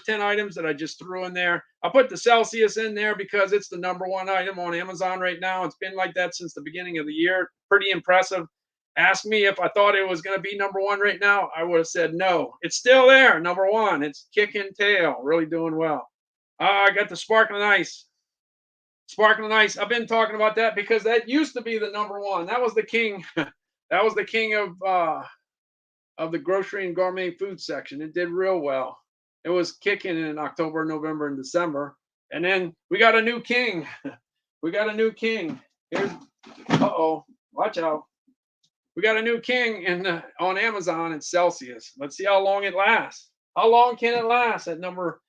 10 items that I just threw in there. I put the Celsius in there because it's the #1 item on Amazon right now. It's been like that since the beginning of the year. Pretty impressive. Ask me if I thought it was going to be #1 right now. I would have said no. It's still there, #1. It's kicking tail, really doing well. I got the Sparkling Ice. Sparkling Ice. I've been talking about that because that used to be the #1. That was the king. That was the king of the grocery and gourmet food section. It did real well. It was kicking in October, November, and December. And then we got a new king. We got a new king. Here's uh-oh. Watch out. We got a new king on Amazon and Celsius. Let's see how long it lasts. How long can it last at number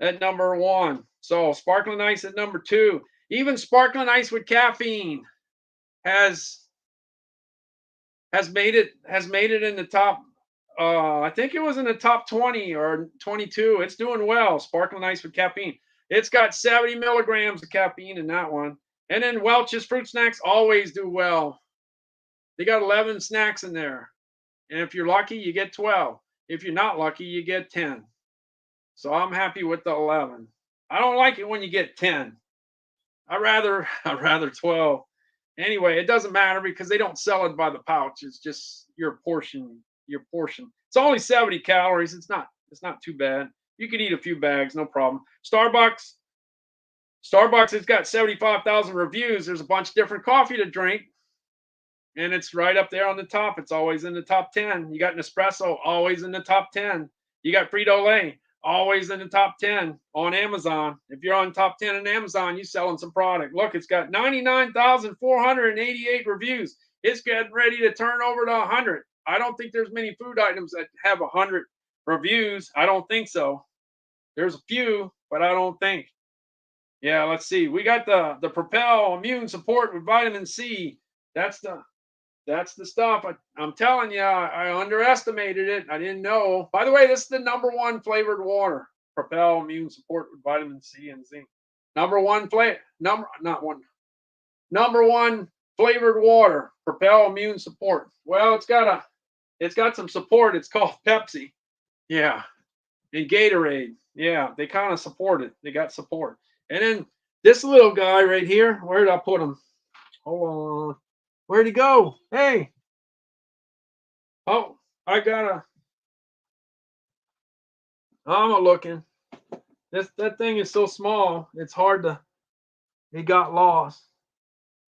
one? So Sparkling Ice at #2. Even Sparkling Ice with caffeine has made it in the top. I think it was in the top 20 or 22. It's doing well. Sparkling Ice with caffeine. It's got 70 milligrams of caffeine in that one. And then Welch's fruit snacks always do well. They got 11 snacks in there. And if you're lucky, you get 12. If you're not lucky, you get 10. So I'm happy with the 11. I don't like it when you get 10. I'd rather 12. Anyway, it doesn't matter because they don't sell it by the pouch. It's just your portion. It's only 70 calories. It's not too bad. You could eat a few bags, no problem. Starbucks has got 75,000 reviews. There's a bunch of different coffee to drink. And it's right up there on the top. It's always in the top 10. You got Nespresso, always in the top 10. You got Frito-Lay, always in the top 10 on Amazon. If you're on top 10 on Amazon, you're selling some product. Look, it's got 99,488 reviews. It's getting ready to turn over to 100. I don't think there's many food items that have 100 reviews. I don't think so. There's a few, but I don't think. Yeah, let's see. We got the Propel Immune Support with vitamin C. That's the stuff. I'm telling you, I underestimated it. I didn't know. By the way, this is the #1 flavored water. Propel Immune Support with vitamin C and zinc. #1 #1 flavored water. Propel Immune Support. Well, it's got some support. It's called Pepsi. Yeah. And Gatorade. Yeah, they kind of support it. They got support. And then this little guy right here, where did I put him? Hold on. Where'd he go? Hey. Oh, I'm looking. That thing is so small, it's hard to, it got lost.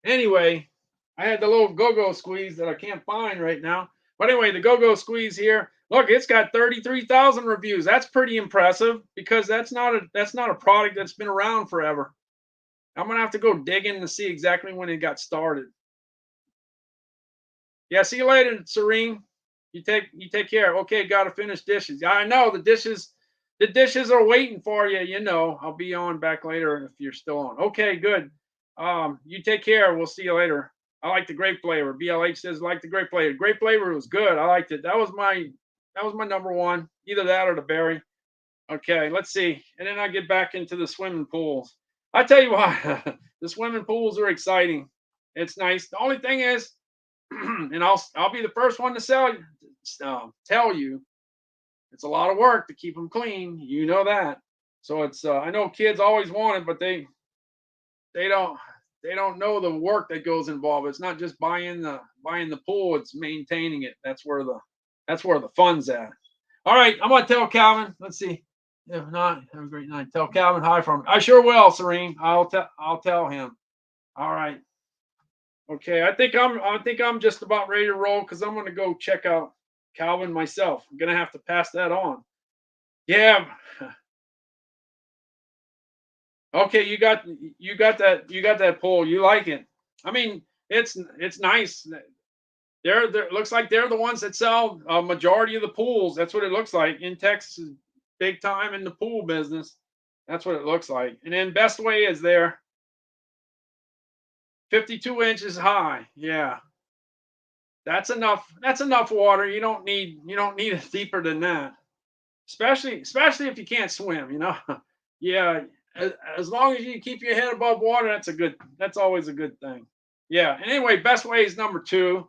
Anyway, I had the little go-go squeeze that I can't find right now. But anyway, the go-go squeeze here. Look, it's got 33,000 reviews. That's pretty impressive because that's not a product that's been around forever. I'm gonna have to go digging to see exactly when it got started. Yeah, see you later, Serene. You take care. Okay, gotta finish dishes. I know the dishes are waiting for you. I'll be on back later if you're still on. Okay, good. You take care. We'll see you later. I like the grape flavor. BLH says like the grape flavor. Grape flavor was good. I liked it. That was my #1. Either that or the berry. Okay, let's see. And then I get back into the swimming pools. I tell you what, the swimming pools are exciting. It's nice. The only thing is, and I'll be the first one to tell you, it's a lot of work to keep them clean. You know that. So it's I know kids always want it, but they don't. they don't know the work that goes involved. It's not just buying the pool, it's maintaining it. That's where the fun's at. All right, I'm gonna tell Calvin. Let's see. If not, have a great night. Tell Calvin hi from me. I sure will, Serene. I'll tell him. All right. Okay, I think I'm just about ready to roll because I'm gonna go check out Calvin myself. I'm gonna have to pass that on. Yeah. Okay, you got that poll. You like it. I mean, it's nice. They're looks like they're the ones that sell a majority of the pools. That's what it looks like in Texas, big time in the pool business. That's what it looks like. And then Best Way is there, 52 inches high. Yeah, that's enough. That's enough water. You don't need it deeper than that. Especially if you can't swim. Yeah, as long as you keep your head above water, that's always a good thing. Yeah. And anyway, Best Way is number two,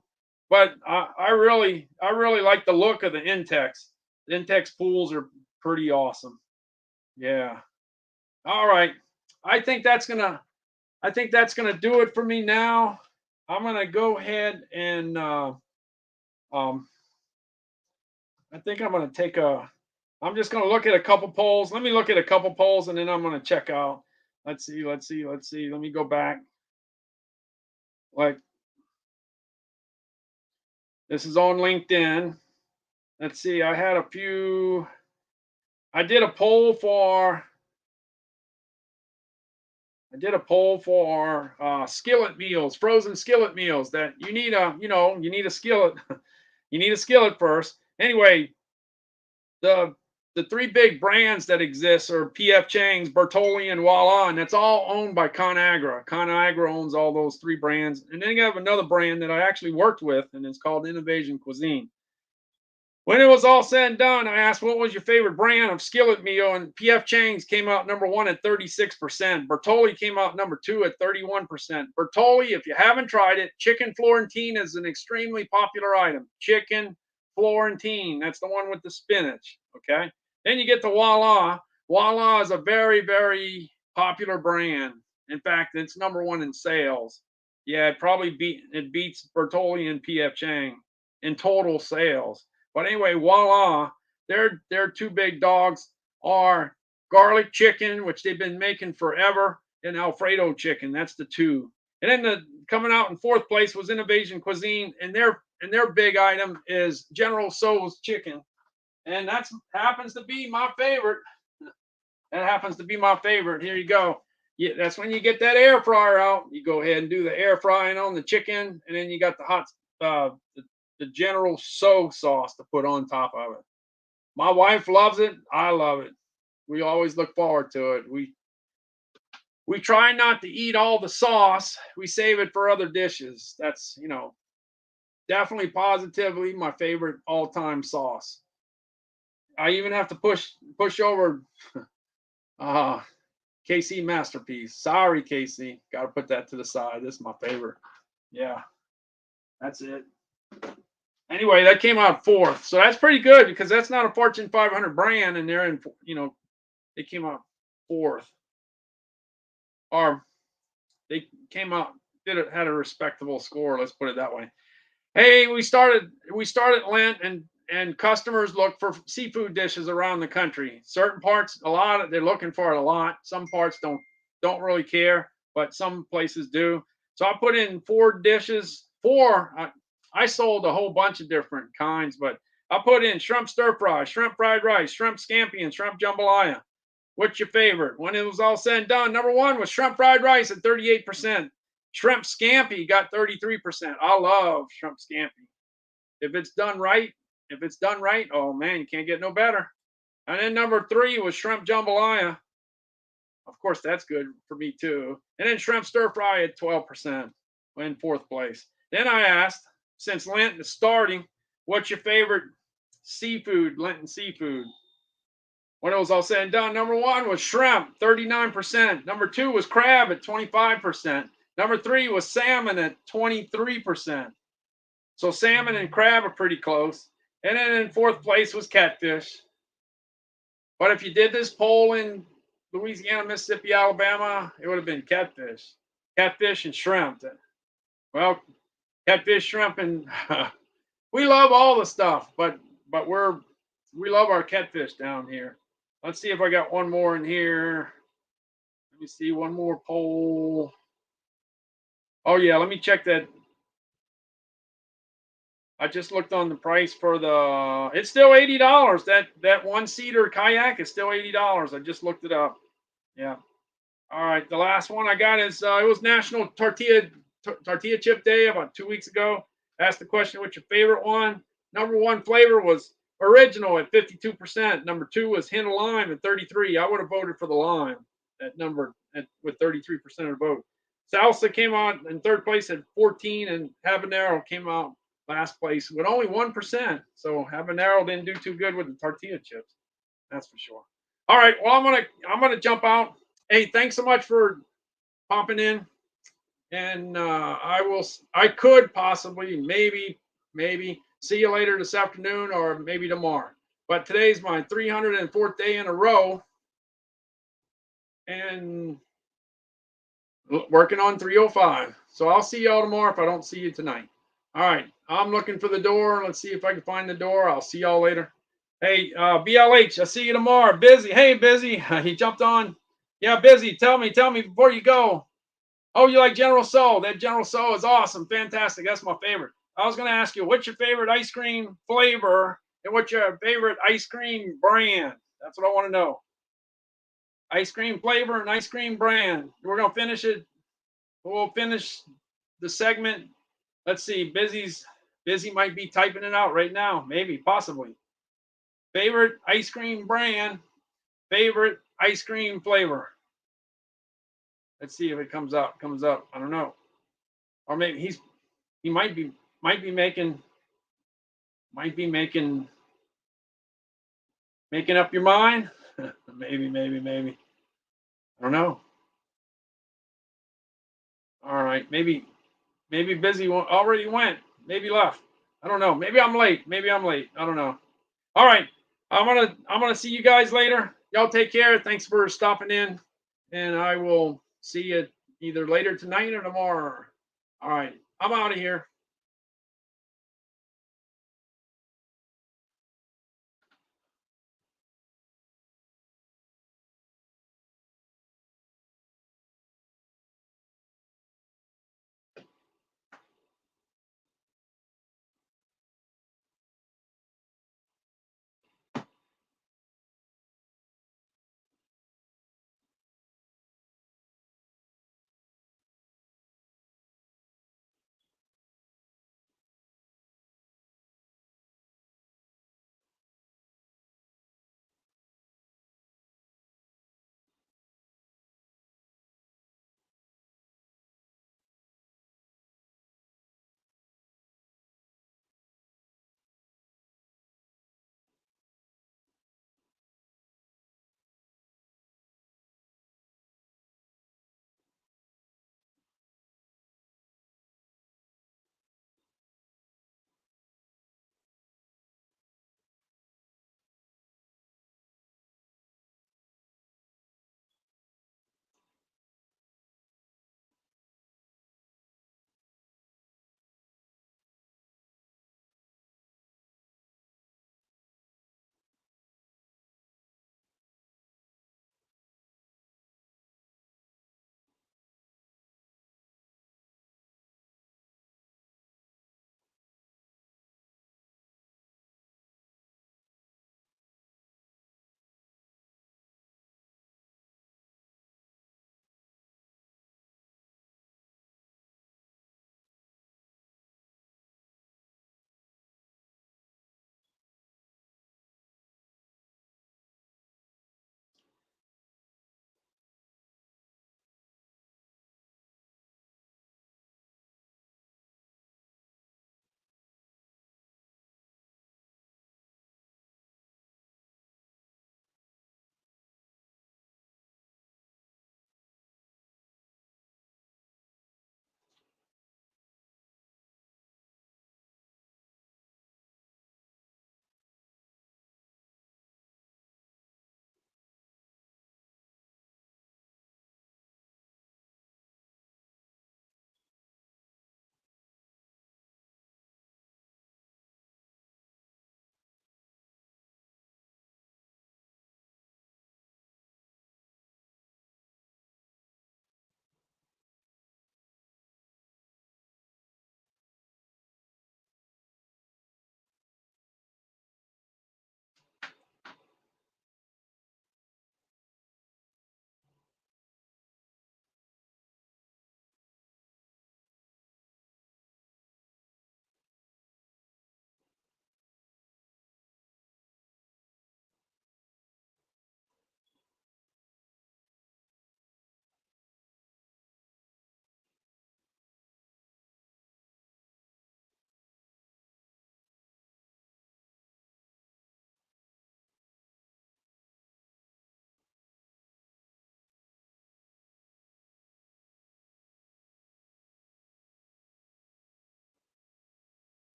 but I really like the look of the Intex. The Intex pools are pretty awesome. Yeah. All right. I think that's gonna I think that's gonna do it for me now. I'm gonna go ahead and um I think I'm gonna take a I'm just gonna look at a couple polls. Let me look at a couple polls and then I'm gonna check out. Let's see. Let me go back. Like, this is on LinkedIn. Let's see. I did a poll for skillet meals, frozen skillet meals that you need a skillet. You need a skillet first. Anyway, the the three big brands that exist are PF Chang's, Bertolli, and Voila, and that's all owned by ConAgra. ConAgra owns all those three brands, and then you have another brand that I actually worked with, and it's called Innovation Cuisine. When it was all said and done, I asked what was your favorite brand of skillet meal, and PF Chang's came out number one at 36%. Bertolli came out number two at 31%. Bertolli, if you haven't tried it, chicken Florentine is an extremely popular item. Chicken Florentine, that's the one with the spinach. Okay. Then you get to Voila. Voila is a very, very popular brand. In fact, it's number one in sales. Yeah, it beats Bertolli and PF Chang in total sales. But anyway, Voila, their two big dogs are garlic chicken, which they've been making forever, and Alfredo chicken. That's the two. And then coming out in fourth place was Innovation Cuisine, and their big item is General Tso's chicken, and that happens to be my favorite. That happens to be my favorite. Here you go. Yeah, that's when you get that air fryer out. You go ahead and do the air frying on the chicken, and then you got the hot the General Tso sauce to put on top of it. My wife loves it. I love it. We always look forward to it. We try not to eat all the sauce. We save it for other dishes. That's definitely positively my favorite all-time sauce. I even have to push over KC Masterpiece. Sorry, KC. Got to put that to the side. This is my favorite. Yeah, that's it. Anyway, that came out fourth, so that's pretty good because that's not a Fortune 500 brand, and they came out fourth, or they came out had a respectable score. Let's put it that way. Hey, we started Lent, and customers look for seafood dishes around the country. Certain parts, they're looking for it a lot. Some parts don't really care, but some places do. So I put in four dishes. I sold a whole bunch of different kinds, but I put in shrimp stir fry, shrimp fried rice, shrimp scampi, and shrimp jambalaya. What's your favorite? When it was all said and done, number one was shrimp fried rice at 38%. Shrimp scampi got 33%. I love shrimp scampi. If it's done right, oh man, you can't get no better. And then number three was shrimp jambalaya. Of course, that's good for me too. And then shrimp stir fry at 12%, in fourth place. Then I asked, since Lent is starting, what's your favorite seafood, Lenten seafood? When it was all said and done, number one was shrimp, 39%. Number two was crab at 25%. Number three was salmon at 23%. So salmon and crab are pretty close. And then in fourth place was catfish. But if you did this poll in Louisiana, Mississippi, Alabama, it would have been catfish. catfish and shrimp. Well, catfish, shrimp, and we love all the stuff, but we love our catfish down here. Let's see if I got one more in here. Let me see one more poll. Oh yeah, let me check that. I just looked on the price for the. It's still $80. That one-seater kayak is still $80. I just looked it up. Yeah. All right. The last one I got is it was National Tortilla Chip Day about 2 weeks ago. Asked the question, what's your favorite one? Number one flavor was original at 52%. Number two was hint of lime at 33. I would have voted for the lime with 33% of the vote. Salsa came out in third place at 14, and habanero came out last place with only 1%. So habanero didn't do too good with the tortilla chips. That's for sure. All right. Well, I'm gonna jump out. Hey, thanks so much for popping in. And I could possibly, maybe see you later this afternoon or maybe tomorrow. But today's my 304th day in a row. And working on 305. So I'll see y'all tomorrow if I don't see you tonight. All right. I'm looking for the door. Let's see if I can find the door. I'll see y'all later. Hey, BLH, I'll see you tomorrow. Busy. Hey, Busy. He jumped on. Yeah, Busy. Tell me before you go. Oh, you like General Tso? That General Tso is awesome. Fantastic. That's my favorite. I was going to ask you, what's your favorite ice cream flavor and what's your favorite ice cream brand? That's what I want to know. Ice cream flavor and ice cream brand. We're going to finish it. We'll finish the segment. Let's see. Busy might be typing it out right now. Maybe, possibly. Favorite ice cream brand. Favorite ice cream flavor. Let's see if it comes up. I don't know. Or maybe he might be making up your mind. maybe. I don't know. All right, maybe Busy already went. Maybe left. I don't know. Maybe I'm late. I don't know. All right. I'm gonna see you guys later. Y'all take care. Thanks for stopping in. And I will see you either later tonight or tomorrow. All right. I'm out of here.